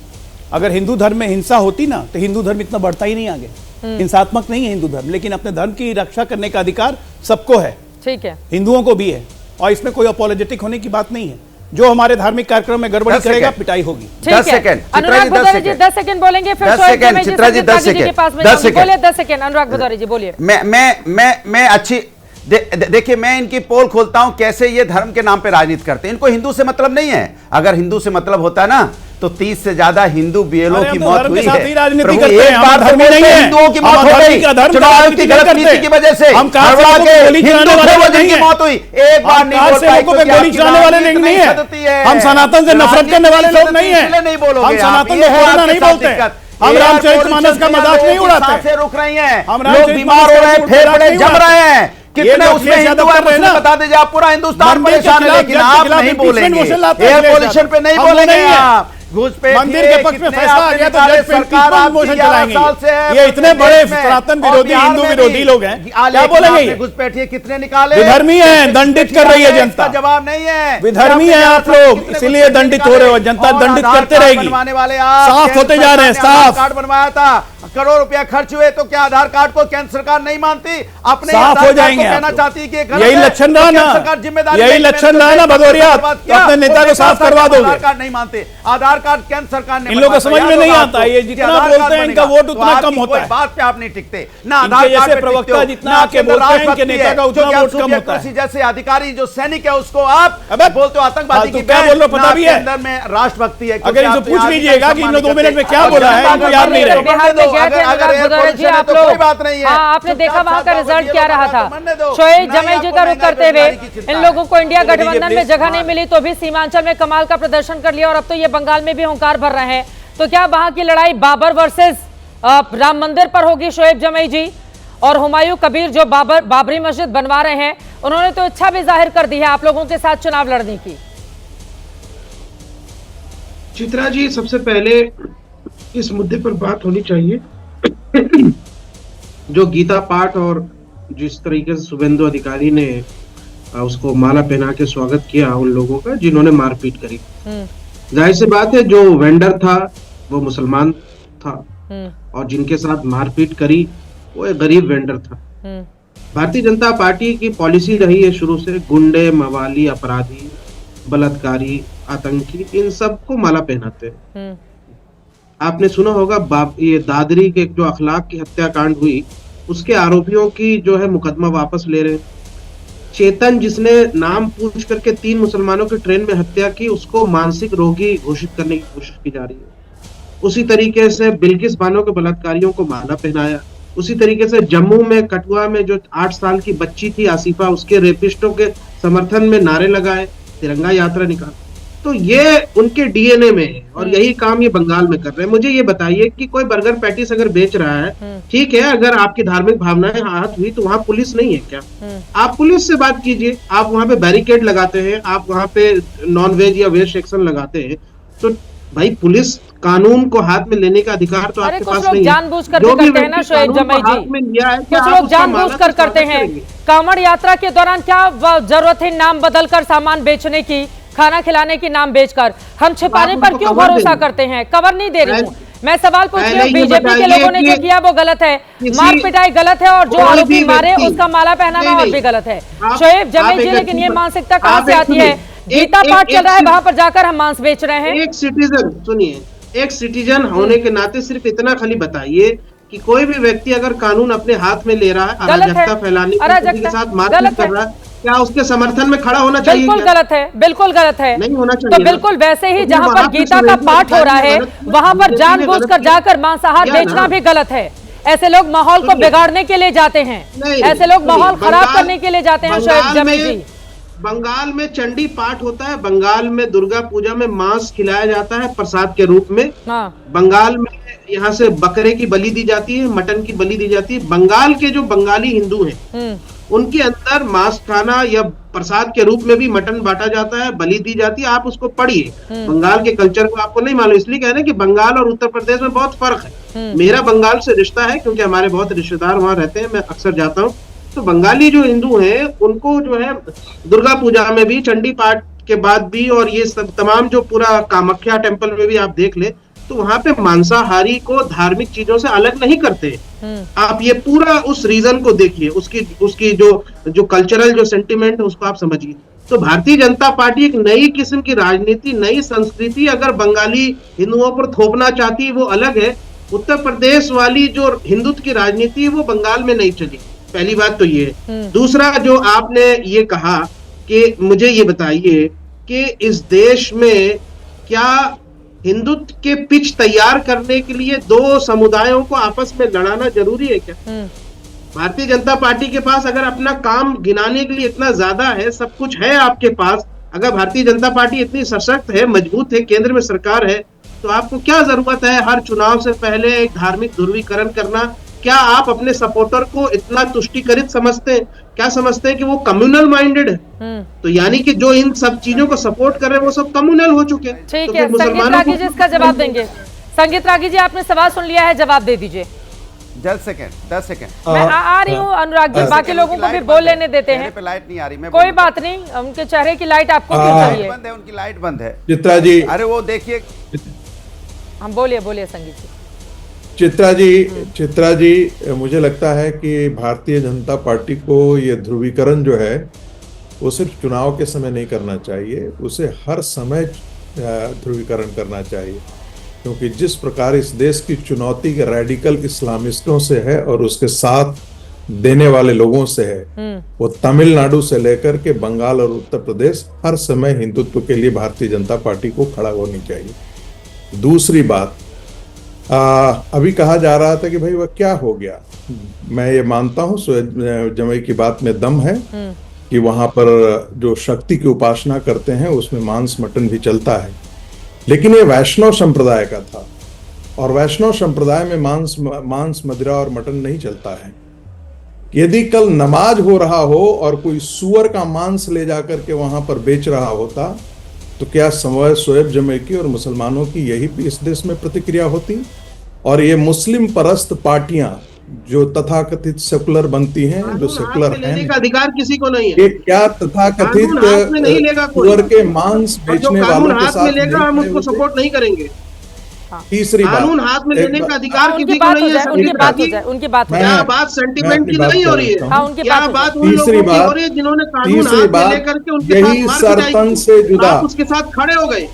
अगर हिंदू धर्म में हिंसा होती ना तो हिंदू धर्म इतना बढ़ता ही नहीं आगे। हिंसात्मक नहीं है हिंदू धर्म, लेकिन अपने धर्म की रक्षा करने का अधिकार सबको है, ठीक है, हिंदुओं को भी है, और इसमें कोई अपॉलोजेटिक होने की बात नहीं है। जो हमारे धार्मिक कार्यक्रम में गड़बड़ी करेगा पिटाई होगी। 10 सेकंड अनुराग भदौरिया जी 10 सेकंड बोलेंगे, फिर 10 सेकंड चित्रा जी 10 सेकंड बोलिए। 10 सेकंड अनुराग भदौरिया जी बोलिए। मैं अच्छी देखिए, मैं इनकी पोल खोलता हूं कैसे ये धर्म के नाम पे राजनीति करते हैं। इनको हिंदू से मतलब नहीं है। अगर हिंदू से मतलब होता ना तो 30 से ज्यादा हिंदू बीएलओ की मौत हुई है। प्रभु एक बार तो बोलते हैं हिंदुओं की मौत हो गई, चुनाव की गलत नीति की वजह से हरवा के हिंदू थे की मौत हुई। एक बार नहीं बोल पाए तो गोली चलाने वाले नहीं है, हम सनातन से नफरत करने वाले लोग नहीं है, हम सनातन को कोरोना नहीं बोलते, हम रामचरितमानस का मजाक नहीं उड़ाते, रुक रही हैं, हम लोग बीमार हो रहे हैं, फेफड़े जम रहे हैं, कितने उसमें हिंदू है मुझे बता दीजिए। आप पूरा हिंदुस्तान परेशान है, लेकिन आप नहीं बोलेंगे, एयर पोल्यूशन पे नहीं बोलेंगे आप। मंदिर के पक्ष में फैसला आ गया तो जज सरकार मोशन चलाएंगे। ये इतने बड़े सनातन विरोधी, हिंदू विरोधी लोग हैं, क्या बोलेंगे? घुसपैठिए कितने निकाले? विधर्मी है, दंडित कर रही है जनता। जवाब नहीं है, विधर्मी है आप लोग, इसीलिए दंडित हो रहे हो। जनता दंडित करते रहेगी। बनवाने वाले आप साफ होते जा रहे हैं, साफ कार्ड बनवाया था, करोड़ रुपया खर्च हुए, तो क्या आधार कार्ड को केंद्र सरकार नहीं मानती? अपने साफ हो जाएंगे। कहना चाहती है कि यही लक्षण रहा ना, यही लक्षण रहा ना भदौरिया, अपने नेता को साफ करवा दोगे। आधार कार्ड नहीं मानते, आधार कार्ड केंद्र सरकार ने, इन लोगों को समझ में नहीं आता, ये जितना बोलते हैं इनका वोट उतना कम होता है। बात पे आप नहीं टिकते ना, आधार कार्ड पे प्रवक्ता जितना आके बोलते हैं इनके नेता का उतना वोट कम होता है। जैसे अधिकारी जो सैनिक है उसको आप बोलते हो आतंकवादी की, क्या बोल रहे हो पता भी है? अंदर में राष्ट्रभक्ति है। अगर इनको पूछ लीजिएगा कि इन्होंने 2 मिनट में क्या बोला है, इनको याद नहीं रहेगा। जी आप लोग, बात नहीं है। हाँ, आपने देखा वहां का रिजल्ट क्या रहा था। शोएब जमील जी का रुख करते हुए इन लोगों को इंडिया गठबंधन में जगह नहीं मिली तो भी सीमांचल में कमाल का प्रदर्शन कर लिया, और अब तो ये बंगाल में भी हुंकार भर रहे हैं। तो क्या वहां की लड़ाई बाबर वर्सेस राम मंदिर पर होगी? शोएब जमील जी और हुमायूं कबीर जो बाबरी मस्जिद बनवा रहे हैं, उन्होंने तो इच्छा भी जाहिर कर दी है आप लोगों के साथ चुनाव लड़ने की। चित्रा जी, सबसे पहले इस मुद्दे पर बात होनी चाहिए। जो गीता पाठ और जिस तरीके से शुभेंदु अधिकारी ने उसको माला पहना के स्वागत किया उन लोगों का जिन्होंने मारपीट करी, जाहिर सी बात है जो वेंडर था वो मुसलमान था और जिनके साथ मारपीट करी वो एक गरीब वेंडर था। भारतीय जनता पार्टी की पॉलिसी रही है शुरू से, गुंडे, मवाली, अपराधी, बलात्कारी, आतंकी, इन सबको माला पहनाते हैं। आपने सुना होगा ये दादरी के जो अखलाक की हत्याकांड हुई उसके आरोपियों की जो है मुकदमा वापस ले रहे हैं। चेतन जिसने नाम पूछ करके 3 मुसलमानों की ट्रेन में हत्या की उसको मानसिक रोगी घोषित करने की कोशिश की जा रही है। उसी तरीके से बिल्किस बानो के बलात्कारियों को माला पहनाया। उसी तरीके से जम्मू में कठुआ में जो 8 साल की बच्ची थी आसिफा, उसके रेपिस्टों के समर्थन में नारे लगाए, तिरंगा यात्रा निकाल। तो ये उनके डीएनए में है और यही काम ये बंगाल में कर रहे हैं। मुझे ये बताइए कि कोई बर्गर पैटीज अगर बेच रहा है, ठीक है, अगर आपकी धार्मिक भावनाएं आहत हुई तो वहां पुलिस नहीं है क्या? आप पुलिस से बात कीजिए। आप वहां पे बैरिकेड लगाते हैं, आप वहां पे नॉन वेज या वेज सेक्शन लगाते हैं, तो भाई पुलिस कानून को हाथ में लेने का अधिकार तो आपके पास नहीं है। जानबूझकर भी करते हैं ना शोएब जमील जी, कुछ लोग जानबूझकर करते हैं। कांवड़ यात्रा के दौरान क्या जरूरत है नाम बदलकर सामान बेचने की, खाना खिलाने की नाम बेचकर? हम छिपाने पर क्यों भरोसा करते हैं? कवर नहीं दे रही हूँ मैं, सवाल पूछ रही हूँ। बीजेपी के लोगों ने जो किया वो गलत है, मार पिटाई गलत है, और जो आरोपी मारे उसका माला पहनाना और भी गलत है। शोएब जमील जी, लेकिन ये मानसिकता कहाँ से आती है? गीता पाठ चल रहा है, वहां पर जाकर हम मांस बेच रहे हैं। एक सिटीजन, सुनिए, एक सिटीजन होने के नाते सिर्फ इतना खाली बताइए कि कोई भी व्यक्ति अगर कानून अपने हाथ में ले रहा है, अराजकता फैलाने के साथ मारपीट कर रहा है, क्या उसके समर्थन में खड़ा होना चाहिए? बिल्कुल गलत है, बिल्कुल गलत है, नहीं होना चाहिए। तो बिल्कुल वैसे ही जहां पर गीता का पाठ हो रहा है वहां पर जानबूझकर जाकर मांसाहार बेचना भी गलत है। ऐसे लोग माहौल को बिगाड़ने के लिए जाते हैं, ऐसे लोग माहौल खराब करने के लिए जाते हैं। शोएब जमील जी, बंगाल में चंडी पाठ होता है, बंगाल में दुर्गा पूजा में मांस खिलाया जाता है प्रसाद के रूप में। बंगाल में यहाँ से बकरे की बलि दी जाती है, मटन की बलि दी जाती है। बंगाल के जो बंगाली हिंदू हैं उनके अंदर मांस खाना या प्रसाद के रूप में भी मटन बांटा जाता है, बलि दी जाती है। आप उसको पढ़िए, बंगाल के कल्चर को आपको नहीं मालूम, इसलिए कह रहे हैं कि बंगाल और उत्तर प्रदेश में बहुत फर्क है। मेरा बंगाल से रिश्ता है क्योंकि हमारे बहुत रिश्तेदार वहां रहते हैं, मैं अक्सर जाता हूँ। तो बंगाली जो हिंदू हैं उनको जो है दुर्गा पूजा में भी, चंडी पाठ के बाद भी, और ये सब तमाम जो पूरा कामाख्या टेम्पल में भी आप देख ले तो वहां पे मांसाहारी को धार्मिक चीजों से अलग नहीं करते। आप ये पूरा उस रीजन को देखिए, उसकी जो कल्चरल जो सेंटिमेंट है उसको आप समझिए। तो भारतीय जनता पार्टी एक नई किस्म की राजनीति, नई संस्कृति अगर बंगाली हिंदुओं पर थोपना चाहती है वो अलग है। उत्तर प्रदेश वाली जो हिंदुत्व की राजनीति है वो बंगाल में नहीं चली, पहली बात तो ये। दूसरा, जो आपने ये कहा कि मुझे ये बताइए कि इस देश में क्या हिंदुत्व के पिच तैयार करने के लिए 2 समुदायों को आपस में लड़ाना जरूरी है क्या? भारतीय जनता पार्टी के पास अगर अपना काम गिनाने के लिए इतना ज्यादा है, सब कुछ है आपके पास, अगर भारतीय जनता पार्टी इतनी सशक्त है, मजबूत है, केंद्र में सरकार है, तो आपको क्या जरूरत है हर चुनाव से पहले एक धार्मिक ध्रुवीकरण करना क्या आप अपने सपोर्टर को इतना तुष्टिकरित समझते हैं? क्या समझते हैं कि वो कम्युनल माइंडेड है? तो यानी कि जो इन सब चीजों को सपोर्ट कर रहे हैं वो सब कम्युनल हो चुके हैं। ठीक है, संगीत रागी जी इसका जवाब देंगे। संगीत रागी जी, आपने सवाल सुन लिया है, जवाब दे दीजिए। 10 सेकंड मैं आ रही हूँ अनुराग जी, बाकी लोगों को भी बोल लेने देते हैं। लाइट नहीं आ रही, कोई बात नहीं, उनके चेहरे की लाइट आपको क्यों चाहिए? बंद है, उनकी लाइट बंद है। चित्रा जी, अरे वो देखिए, हम बोलिए संगीत जी। चित्रा जी, मुझे लगता है कि भारतीय जनता पार्टी को ये ध्रुवीकरण जो है वो सिर्फ चुनाव के समय नहीं करना चाहिए, उसे हर समय ध्रुवीकरण करना चाहिए, क्योंकि जिस प्रकार इस देश की चुनौती के रेडिकल इस्लामिस्टों से है और उसके साथ देने वाले लोगों से है, वो तमिलनाडु से लेकर के बंगाल और उत्तर प्रदेश, हर समय हिंदुत्व के लिए भारतीय जनता पार्टी को खड़ा होनी चाहिए। दूसरी बात, अभी कहा जा रहा था कि भाई वह क्या हो गया, मैं ये मानता हूँ जमुई की बात में दम है कि वहां पर जो शक्ति की उपासना करते हैं उसमें मांस मटन भी चलता है, लेकिन ये वैष्णव संप्रदाय का था और वैष्णव संप्रदाय में मांस मदिरा और मटन नहीं चलता है। यदि कल नमाज हो रहा हो और कोई सुअर का मांस ले जाकर के वहां पर बेच रहा होता तो क्या समय शोएब जमैकी और मुसलमानों की यही इस देश में प्रतिक्रिया होती? और ये मुस्लिम परस्त पार्टियां जो तथाकथित सेकुलर बनती हैं, जो सेकुलर हैं, का अधिकार किसी को नहीं है। ये क्या तथाकथित सुअर के मांस बेचने वालों के साथ हम उसको सपोर्ट नहीं करेंगे। तीसरी बात, कानून हाथ में लेने का अधिकार किसी को नहीं है। उनकी बात क्या बात सेंटिमेंट की नहीं हो रही है? क्या बात उन लोगों की हो रही है जिन्होंने कानून हाथ में लेकर के उनके साथ सरपंच से जुदा, आप उसके साथ खड़े हो गए?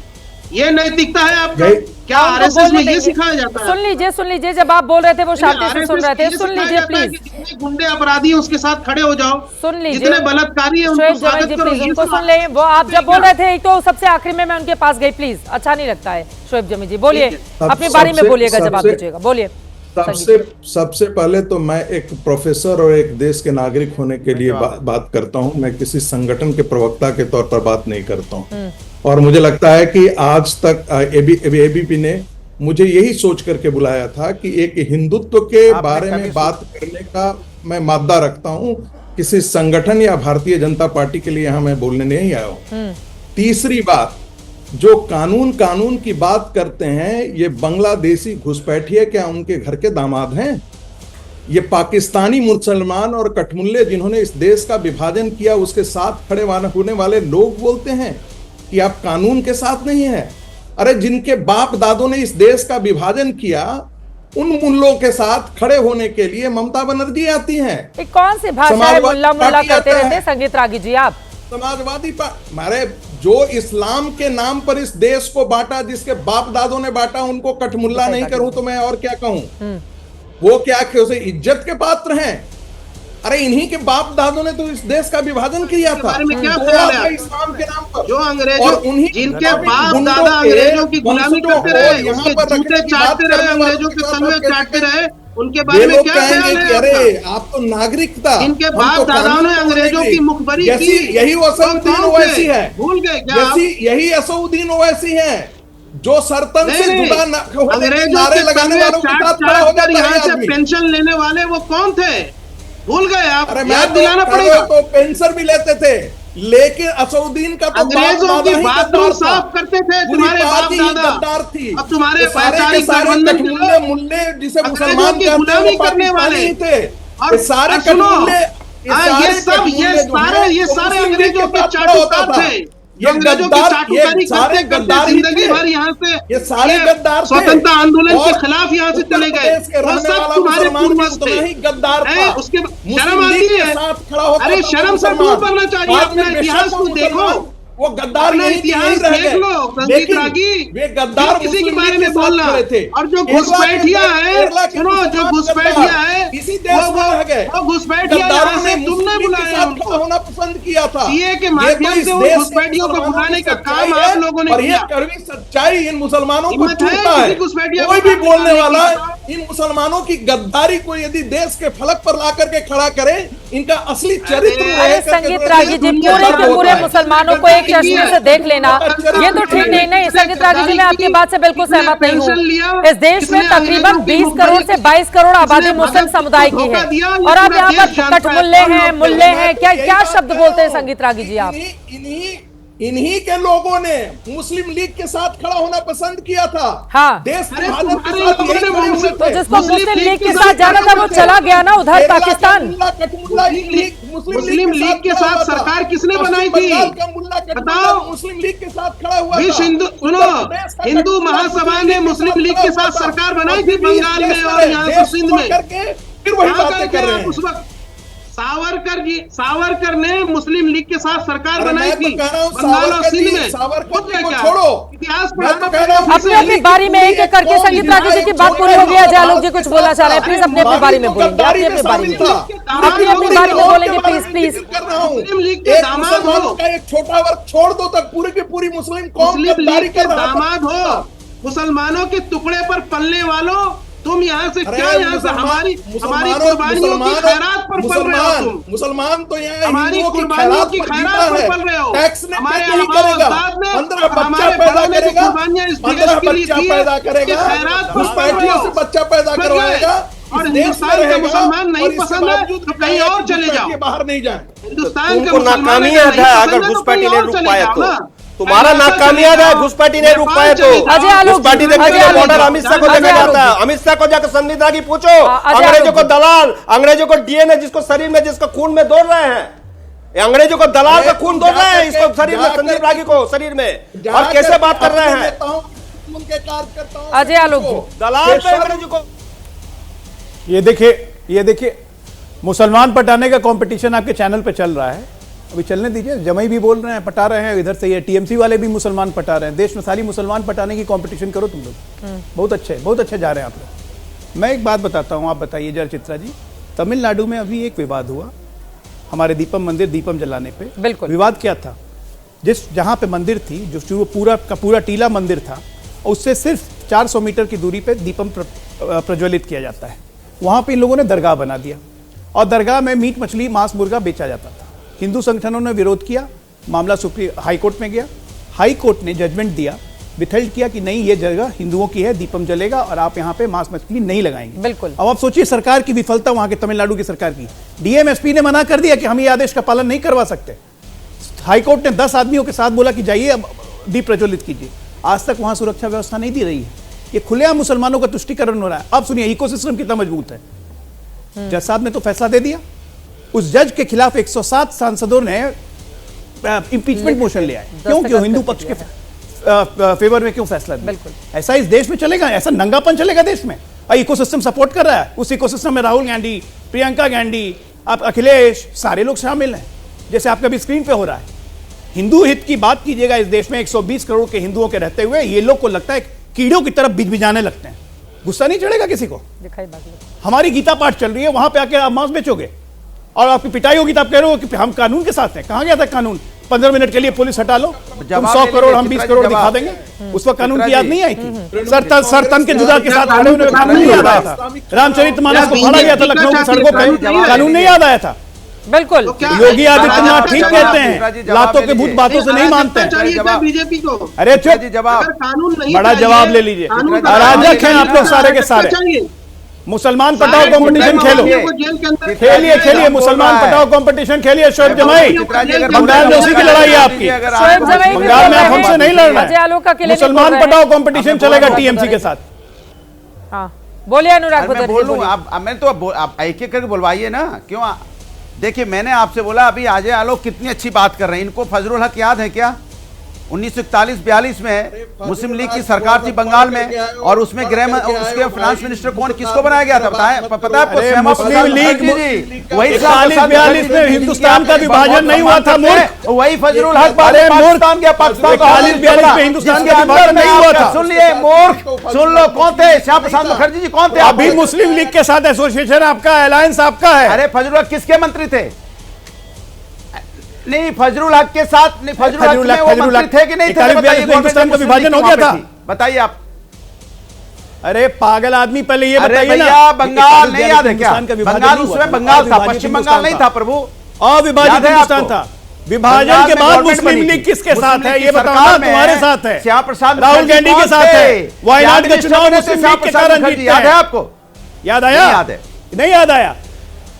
ये नैतिकता है आपका? क्या आरएसएस में ये सिखाया जाता है? सुन लीजिए, जब आप बोल रहे थे वो शांति से सुन रहे थे। सुन लीजिए प्लीज। जितने गुंडे अपराधी है उसके साथ खड़े हो जाओ। सुन लीजिए, जितने बलात्कारी है उनको स्वागत करो। उनको सुन ले। वो आप जब बोल रहे थे तो सबसे आखिरी में मैं उनके पास गई, प्लीज अच्छा नहीं लगता है। शोएब जमी जी बोलिए, अपनी बारी में बोलिएगा, जवाब दीजिएगा, बोलिए। सबसे पहले तो मैं एक प्रोफेसर और एक देश के नागरिक होने के लिए बात करता हूं, मैं किसी संगठन के प्रवक्ता के तौर पर बात नहीं करता हूं। और मुझे लगता है कि आज तक एबीपी ने मुझे यही सोच करके बुलाया था कि एक हिंदुत्व के बारे में बात करने का मैं मादा रखता हूं, किसी संगठन या भारतीय जनता पार्टी के लिए यहां मैं बोलने नहीं आया हूं। तीसरी बात, जो कानून की बात करते हैं, ये बांग्लादेशी घुसपैठिए क्या उनके घर के दामाद हैं? ये पाकिस्तानी मुसलमान और कठमुल्ले जिन्होंने इस देश का विभाजन किया उसके साथ खड़े होने वाले लोग बोलते हैं कि आप कानून के साथ नहीं है। अरे जिनके बाप दादों ने इस देश का विभाजन किया, उन मुल्लों के साथ खड़े होने के लिए ममता बनर्जी आती हैं। कौन सी भाषा है मुल्ला मुल्ला करते रहते संगीत रागी जी आप? समाजवादी हमारे जो इस्लाम के नाम पर इस देश को बांटा, जिसके बाप दादों ने बांटा, उनको कठमुल्ला नहीं करूं तो मैं और क्या कहूं? वो क्या उसे इज्जत के पात्र हैं? अरे इन्हीं के बाप दादों ने तो इस देश का विभाजन किया था। इस्लाम के नाम पर जो अंग्रेजों, जिनके बाप दादा अंग्रेजों की गुलामी करते रहे, उसके जूते चाटते रहे, अंग्रेजों के तलवे चाटते रहे, उनके बारे में क्या ख्याल है? अरे आप तो नागरिकता, इनके बाप दादाओं ने अंग्रेजों की मुखबरी की, यही असउद्दीन ओवैसी है। भूल गए क्या? यही असउद्दीन ओवैसी है जो सरतन से जुड़ा अंग्रेजों के लगाने वालों के साथ खड़ा हो जाता है। यहाँ से पेंशन लेने वाले वो कौन थे? भूल गए आप? अरे याद दिलाना पड़ेगा। तो पेंशन भी लेते थे, लेकिन असउद्दीन का तो अंग्रेजों की बाथरूम साफ करते थे तुम्हारे बाप दादा। गद्दार थी। अब तुम्हारे वैचारिक गठबंधन मुल्ले जिसे मुसलमान की गुलामी करने वाले थे, और सारे ये सारे अंग्रेजों के चाटुकार थे। अंग्रेजों की चाटुकारी करते करते जिंदगी भर यहाँ से ये सारे गद्दार स्वतंत्रता आंदोलन के खिलाफ यहाँ से चले गए। वो सब तुम्हारे पूर्वज थे। उसके शर्म आती है? अरे शर्म से दूर करना चाहिए। अपने इतिहास को देखो, वो गद्दार अपना इतिहास देख लो संगीत रागी। वे गद्दार किसी के बारे में बोलना। और जो घुसपैठिया है, सुनो, जो घुसपैठिया है, वो घुसपैठिया यहाँ से तुमने बुलाया उनको, होना पसंद किया था। सीए के माध्यम से उन घुसपैठियों को बुलाने का काम आप लोगों ने किया। कड़वी सच्चाई इन मुसलमानों को हिम्मत है छूटता है। किसी घुसपैठिया कोई भी बोलने वाला है इन मुसलमानों की गद्दारी को यदि देश के फलक पर ला करके खड़ा करें, इनका असली चरित्र अरे संगीत रागी जी, पूरे के पूरे मुसलमानों को एक चश्मे से देख लेना ये तो ठीक नहीं। संगीत रागी जी, मैं आपकी बात से बिल्कुल सहमत नहीं हूँ। इस देश में तकरीबन 20 करोड़ से 22 करोड़ आबादी मुस्लिम समुदाय की है और आप यहाँ पर कठमुल्ले हैं, मुल्ले हैं, क्या शब्द बोलते हैं संगीत रागी जी आप? इन्हीं के लोगों ने मुस्लिम लीग के साथ खड़ा होना पसंद किया था। हाँ, देश के साथ तो जिसको मुस्लिम लीग के साथ जाना था वो चला गया ना उधर पाकिस्तान। मुस्लिम लीग के साथ सरकार किसने बनाई थी बताओ? मुस्लिम लीग के साथ खड़ा हुआ विश्व हिंदू महासभा ने मुस्लिम लीग के साथ सरकार बनाई थी बंगाल में और यहाँ से सिंध में। फिर वही बातें कर रहे हैं। उस वक्त सावरकर ने मुस्लिम लीग के साथ सरकार बनाई थी बंगाल और सिंध में। छोड़ो इतिहास अपनी अपनी बारी में एक एक करके संगीत रागी जी की बात पूरी हो गई है। जयलोक जी कुछ बोलना चाह रहे हैं, प्लीज अपनी अपनी बारी में बोलेंगे। अपनी अपनी बारी में बोलेंगे, प्लीज प्लीज। मुस्लिम लीग के दामाद हो, एक छोटा वर्ग छोड़ दो तक पूरी की पूरी मुस्लिम कौम मुस्लिम लीग के दामाद हो, मुसलमानों के टुकड़े पर पलने वालों, तुम यहाँ से क्या यहाँ से हमारी कुर्बानियों की खैरात पर पल रहे हो तुम। मुसलमान तो यहाँ हमारी कुर्बानियों की खैरात पर पल रहे हो। टैक्स ने हमारे करेगा, 15 बच्चा पैदा करेगा, 15 बच्चा पैदा करेगा, घुसपैठियों से बच्चा पैदा करवाएगा। और हिंदुस्तान के मुसलमान नहीं पसंद है तो कहीं और चले जाओ, बाहर नहीं जाए। हिंदुस्तान के नाकामी याद है अगर घुसपैठी ने रुक पाया तो तुम्हारा नाकामी याद है घुसपैठी ने रुक पाए तो घुसपैठी बॉर्डर अमित शाह को देखा जाता है। अमित शाह को जाकर संविधान रागी पूछो, अंग्रेजों को दलाल, अंग्रेजों को डीएनए जिसको शरीर में जिसको खून में दौड़ रहे हैं, अंग्रेजों को दलाल का खून दौड़ रहा है इसको शरीर में, संदीप रागी को शरीर में, और कैसे बात कर रहे हैं अजय आलोक दलाल पे अंग्रेजों को। ये देखिए मुसलमान पटाने का कंपटीशन आपके चैनल पे चल रहा है, अभी चलने दीजिए। जमाई भी बोल रहे हैं, पटा रहे हैं, इधर से ये टीएमसी वाले भी मुसलमान पटा रहे हैं। देश में सारी मुसलमान पटाने की कंपटीशन करो तुम लोग। बहुत अच्छे जा रहे हैं आप लोग। मैं एक बात बताता हूँ, आप बताइए जरा चित्रा जी, तमिलनाडु में अभी एक विवाद हुआ हमारे दीपम मंदिर दीपम जलाने पे। बिल्कुल विवाद क्या था, जहाँ पे मंदिर थी, जो पूरा का पूरा टीला मंदिर था, उससे सिर्फ 400 मीटर की दूरी पे दीपम प्रज्वलित किया जाता है। वहाँ पे इन लोगों ने दरगाह बना दिया और दरगाह में मीट मछली मांस मुर्गा बेचा जाता था। हिंदू संगठनों ने विरोध किया, मामला सुप्रीम हाई कोर्ट में गया। हाई कोर्ट ने जजमेंट दिया, विथेल्ड किया कि नहीं, ये जगह हिंदुओं की है, दीपम जलेगा और आप यहाँ पे मांस मछली नहीं लगाएंगे। बिल्कुल। अब आप सोचिए सरकार की विफलता, वहां के तमिलनाडु की सरकार की। डीएमएसपी ने मना कर दिया कि हम ये आदेश का पालन नहीं करवा सकते। हाईकोर्ट ने 10 आदमियों के साथ बोला कि जाइए अब दीप प्रज्वलित कीजिए। आज तक वहां सुरक्षा व्यवस्था नहीं दी रही है। ये खुलेआम मुसलमानों का तुष्टीकरण हो रहा है। अब सुनिए इकोसिस्टम कितना मजबूत है। जज साहब ने तो फैसला दे दिया, उस जज के खिलाफ 107 सांसदों ने इंपीचमेंट मोशन लिया है। क्यों हिंदू पक्ष के फेवर में क्यों फैसला दिया? ऐसा इस देश में चलेगा? ऐसा नंगापन चलेगा देश में? और इकोसिस्टम सपोर्ट कर रहा है। उस इकोसिस्टम में राहुल गांधी, प्रियंका गांधी, आप अखिलेश, सारे लोग शामिल हैं, जैसे आपका भी स्क्रीन पे हो रहा है। हिंदू हित की बात कीजिएगा, इस देश में 120 करोड़ के हिंदुओं के रहते हुए ये लोग को लगता है कीड़ों की तरफ बिजबिजाने लगते हैं। गुस्सा नहीं चढ़ेगा किसी को? हमारी गीता पाठ चल रही है, वहां पे आके आप मांस बेचोगे और आपकी पिटाई होगी तो आप कह रहे हो कि हम कानून के साथ हैं। कहां गया था कानून? 15 मिनट के लिए पुलिस हटा लो, तुम 100 करोड़ हम 20 करोड़ दिखा देंगे। उस वक्त कानून की याद नहीं आई थी? सर तन के जुदा के साथ खड़े हुए कानून नहीं याद आया था? रामचरितमानस को फाड़ा गया था लखनऊ की सड़कों पे, कानून नहीं याद आया था? बिल्कुल। योगी आदित्यनाथ ठीक कहते हैं, लातों के भूत बातों से नहीं मानते हैं। बीजेपी को अरे चुप, बड़ा जवाब ले लीजिए। अराजक हैं आप लोग सारे के सारे। मुसलमान पटाओ कंपटीशन खेलिए मुसलमान पटाओ कंपटीशन खेलिए। शोएब जमाई, बंगाल में उसी की लड़ाई है आपकी। बंगाल में आप हमसे नहीं लड़ रहे। मुसलमान पटाओ कंपटीशन चलेगा टीएमसी के साथ। बोलिए अनुराग मैं बोल लूं, मैं तो आप एक एक करके बुलवाइए ना। क्यों? देखिए मैंने आपसे बोला अभी अजय आलोक कितनी अच्छी बात कर रहे हैं। इनको फजरुल हक याद है क्या? 1941-42 में मुस्लिम लीग की सरकार थी बंगाल में, और उसमें उसके फाइनेंस मिनिस्टर कौन किसको बनाया गया था बताएं? पता है आपको? मुस्लिम लीग वही 41-42 में हिंदुस्तान का विभाजन नहीं हुआ था मूर्ख। वही फजरुल हक पाकिस्तान के 41-42 में हिंदुस्तान का विभाजन नहीं हुआ था। सुन लिए मूर्ख, सुन लो। कौन थे? श्याम प्रसाद मुखर्जी जी कौन थे? अभी मुस्लिम लीग के साथ एसोसिएशन आपका, अलायंस आपका है। अरे फजरुल हक किसके मंत्री थे? नहीं फजरुल हक के साथ नहीं, फजरुल हक में वो मंत्री थे कि नहीं थे? हिंदुस्तान का विभाजन हो गया था। बताइए आप। अरे पागल आदमी, पहले ये अरे बताइए ना, भैया बंगाल नहीं याद है क्या? हिंदुस्तान का विभाजन बंगाल नहीं उस हुआ समय था। बंगाल था, अविभाजित पश्चिम बंगाल नहीं था प्रभु। अविभाजित हिंदुस्तान था। विभाजन के बाद मुस्लिम लीग किसके साथ है ये बताओ ना? तुम्हारे साथ है, श्याम प्रसाद राहुल गांधी के साथ है। वायनाड का चुनाव मुस्लिम लीग के कारण जीते। याद है आपको? याद आया? याद है? नहीं याद आया?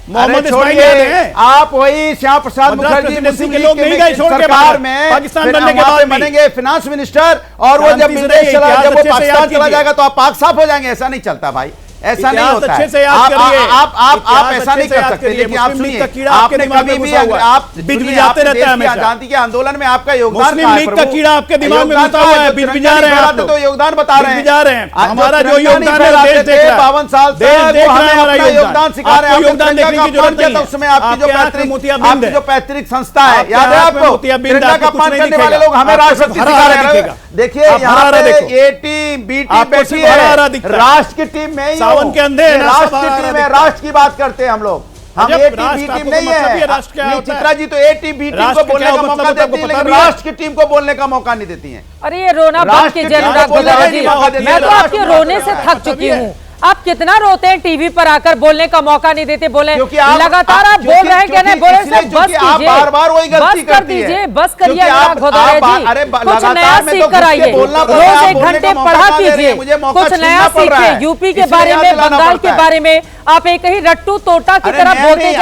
मोहम्मद इस्माइल याद है? आप वही श्याम प्रसाद मुखर्जी मुस्लिम के लीग लोग नहीं गए छोड़ के सरकार में पाकिस्तान बनने के बाद बनेंगे फाइनेंस मिनिस्टर, और वो जब विदेश जब वो पाकिस्तान चला जाएगा तो आप पाक साफ हो जाएंगे। ऐसा नहीं चलता भाई, ऐसा नहीं होता है। आप ऐसा नहीं कर सकते। लेकिन आप सुनिए, आपने कभी भी आप बिजबिजाते रहते हैं आजादी के आंदोलन में आपका योगदान, मुस्लिम लीग का कीड़ा आपके दिमाग में घुसा हुआ है, बिजबिजा रहे हैं आप लोग, तो योगदान बता रहे हैं। हमारा जो योगदान है देश देख रहा है, 52 साल से देख रहा है हमारा योगदान सिखा रहे हैं। योगदान देखने की जरूरत नहीं है। उसमें आपकी जो पैतृक संस्था है, याद है आपको? तिरंगा का अपमान करने वाले लोग हमें राष्ट्रपति सिखा रहे हैं। देखिए यहाँ पे ए टीम बी टीम बैठी है, राष्ट्र की टीम में ही सावन के अंधे राष्ट्र की टीम है, राष्ट्र की बात करते हैं हम लोग। हम ए टीम बी टीम नहीं है। चित्रा जी तो ए टीम बी टीम को बोलने का मौका देती है, लेकिन राष्ट्र की टीम को बोलने का मौका नहीं देती है। अरे ये रोना बंद कीजिए अनुराग गोदारा जी, मैं तो आपके रोने से थक चुकी हूँ। आप कितना रोते हैं, टीवी पर आकर बोलने का मौका नहीं देते, बोले लगातार आप बोल रहे हैं क्या? नहीं बोल रहे, बस कीजिए, बार-बार वही गलती बस कर दीजिए, बस करिए अनुराग गोदारा जी, कुछ नया सीख कर आइए, रोज 1 घंटे पढ़ा कीजिए, कुछ नया सीखिए। यूपी के बारे में, बंगाल के बारे में आप एक ही रट्टू तोता की तरह बोलते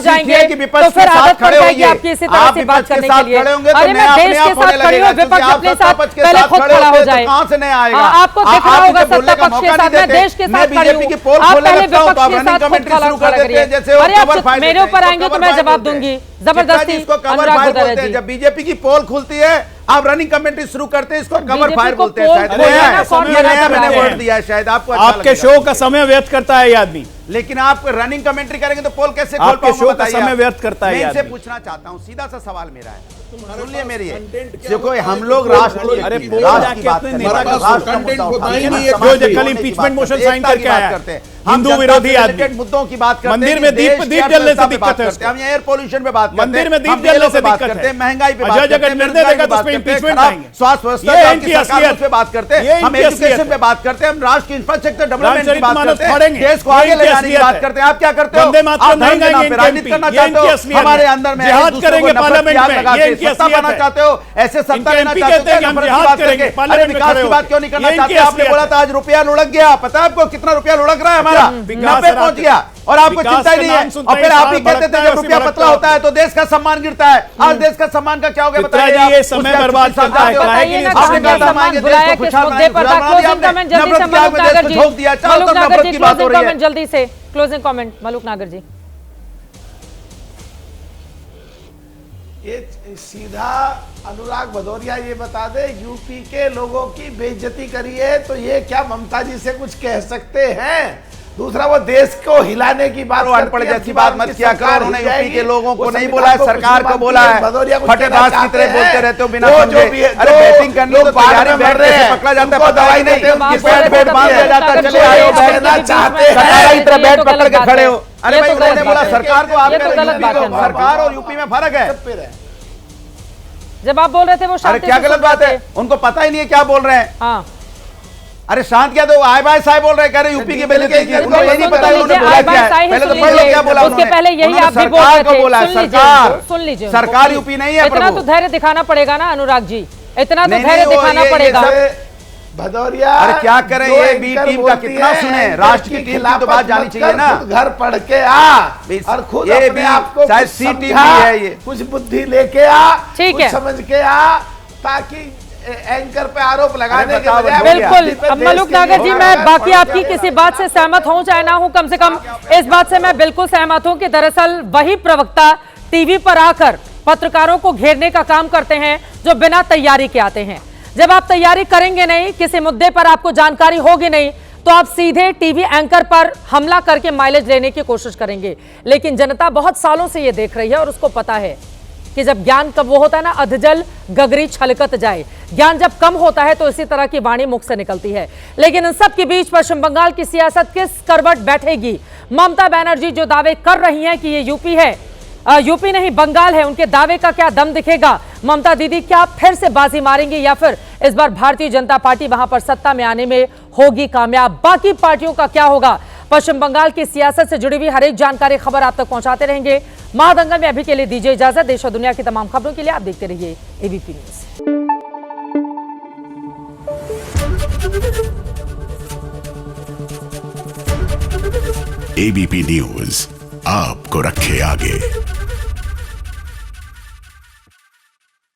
जाएंगे, तो फिर आदत पड़ जाएगी आपकी इसी तरह से बात करने के लिए। अरे मैं देश के साथ खड़ी हूँ, विपक्ष अपने साथ पहले खुद खड़ा हो जाए। आपको दिख रहा होगा सत्ता पक्ष के साथ, मैं देश के साथ खड़ी हूँ, आप पहले विपक्ष के साथ खुद खड़ा करिए। अरे आप मेरे ऊपर आएंगे तो मैं जवाब दूंगी जबरदस्ती। अनुराग गोदारा जी, जब बीजेपी की पोल खुलती है आप रनिंग कमेंट्री शुरू करते हैं, इसको कवर फायर बोलते हैं। मैंने वर्ड दिया है, शायद आपको आपके शो का समय व्यर्थ करता है ये आदमी, लेकिन आप रनिंग कमेंट्री करेंगे तो पोल कैसे खोल आपके शो का समय व्यर्थ करता है। इनसे पूछना चाहता हूँ, सीधा सा सवाल मेरा है, सुनिए मेरी, देखो हम लोग राष्ट्र की बात कल इंपीचमेंट मोशन साइन करके आया है, हिंदू विरोधी आदमी, मुद्दों की बात करते हैं, मंदिर में दीप जलने से दिक्कत है, हम एयर पोल्यूशन पे बात करते हैं, मंदिर में दीप जलने से दिक्कत है, महंगाई पे बात करते हैं, निर्णय देगा तो उस पे इंपीचमेंट आएंगे, स्वास्थ्य व्यवस्था पे बात करते हैं, हम एजुकेशन पे बात करते हैं, हम राष्ट्र की इंफ्रास्ट्रक्चर डेवलपमेंट की बात करते हैं, देश को आगे ले जाने की बात करते हैं। आप क्या करते हो? आप धर्म के नाम पे राजनीति करना चाहते हो, हमारे अंदर में जिहाद करेंगे पार्लियामेंट में, सत्ता पाना चाहते हो, ऐसे सत्ता लेना चाहते हो, अरे विकास की बात क्यों नहीं करना चाहते? आपने बोला था आज रुपया लुढ़क गया, पता है आपको कितना रुपया लुढ़क रहा है हमारा? 90 पहुंच गया और आपको चिंता ही नहीं है। और फिर आप ही कहते थे जब रुपया पतला होता है तो देश का सम्मान गिरता है। आज देश का सम्मान का क्या हो गया बताइए? ये समय बर्बाद करता है, आपने कहा था मांगे देश को खुशहाल बनाएंगे, झोंक दिया। चारों तरफ नफरत की बात हो रही है। जल्दी से क्लोजिंग कमेंट मलूक नागर जी। ये सीधा अनुराग भदौरिया ये बता दे, यूपी के लोगों की बेइज्जती करी है तो ये क्या ममता जी से कुछ कह सकते हैं? दूसरा वो देश को हिलाने की बात, अनपढ़ जैसी बात मत किया करो। उन्होंने यूपी के लोगों को नहीं बोला है, सरकार को बोला है। फटेबाज की तरह बोलते रहते हो बिना समझे। अरे बैटिंग करने तो तैयारी बैठ रहे हैं, पकड़ा जाता है, दवाई नहीं बैठ बांध दिया जाता है, चले आए हो बैठना चाहते हैं, तरह बैठ पकड़ के खड़े हो। अरे भाई उन्होंने बोला सरकार को, आप सरकार और यूपी में फर्क है। जब आप बोल रहे थे वो अरे क्या गलत बात है? उनको पता ही नहीं है क्या बोल रहे हैं। हाँ अरे शांत क्या तो आय बाय साहब बोल रहे हैं, कह रहे यूपी के पहले उनको ये नहीं पता उन्होंने बोला क्या है। पहले तो पढ़ लो क्या बोला उसके पहले यही आप भी बोल रहे थे। बोला सरकार, सुन लीजिए, सरकार यूपी नहीं है। इतना तो धैर्य दिखाना पड़ेगा ना अनुराग जी, इतना तो धैर्य दिखाना पड़ेगा। भदौरिया अरे क्या करें, ये बी टीम का कितना सुने, राष्ट्र की टीम की तो बात जानी चाहिए ना। घर पढ़ के आ और खुद ये भी आपको शायद सी टीम भी है, ये कुछ बुद्धि लेके आ, ठीक है, समझ के आ, ताकि एंकर पे आरोप लगाने के बजाय। बिल्कुल। अब मलूक नागर जी, मैं बाकी आपकी किसी बात से सहमत हूं चाहे ना हूं, कम से कम इस बात से मैं बिल्कुल सहमत हूं कि दरअसल वही प्रवक्ता टीवी पर आकर पत्रकारों को घेरने का काम करते हैं जो बिना तैयारी के आते हैं। जब आप तैयारी करेंगे नहीं, किसी मुद्दे पर आपको जानकारी होगी नहीं, तो आप सीधे टीवी एंकर पर हमला करके माइलेज लेने की कोशिश करेंगे। लेकिन जनता बहुत सालों से यह देख रही है और उसको पता है कि जब ज्ञान कब वो होता है ना, अधजल गगरी छलकत जाए, ज्ञान जब कम होता है तो इसी तरह की वाणी मुख से निकलती है। लेकिन इन सब के बीच पश्चिम बंगाल की सियासत किस करवट बैठेगी? ममता बनर्जी जो दावे कर रही हैं कि ये यूपी है, यूपी नहीं बंगाल है, उनके दावे का क्या दम दिखेगा? ममता दीदी क्या फिर से बाजी मारेंगी या फिर इस बार भारतीय जनता पार्टी वहां पर सत्ता में आने में होगी कामयाब। बाकी पार्टियों का क्या होगा? पश्चिम बंगाल की सियासत से जुड़ी हुई हर एक जानकारी, खबर आप तक पहुंचाते रहेंगे। महादंगल में अभी के लिए दीजिए इजाजत। देश और दुनिया की तमाम खबरों के लिए आप देखते रहिए एबीपी न्यूज। एबीपी न्यूज आपको रखे आगे।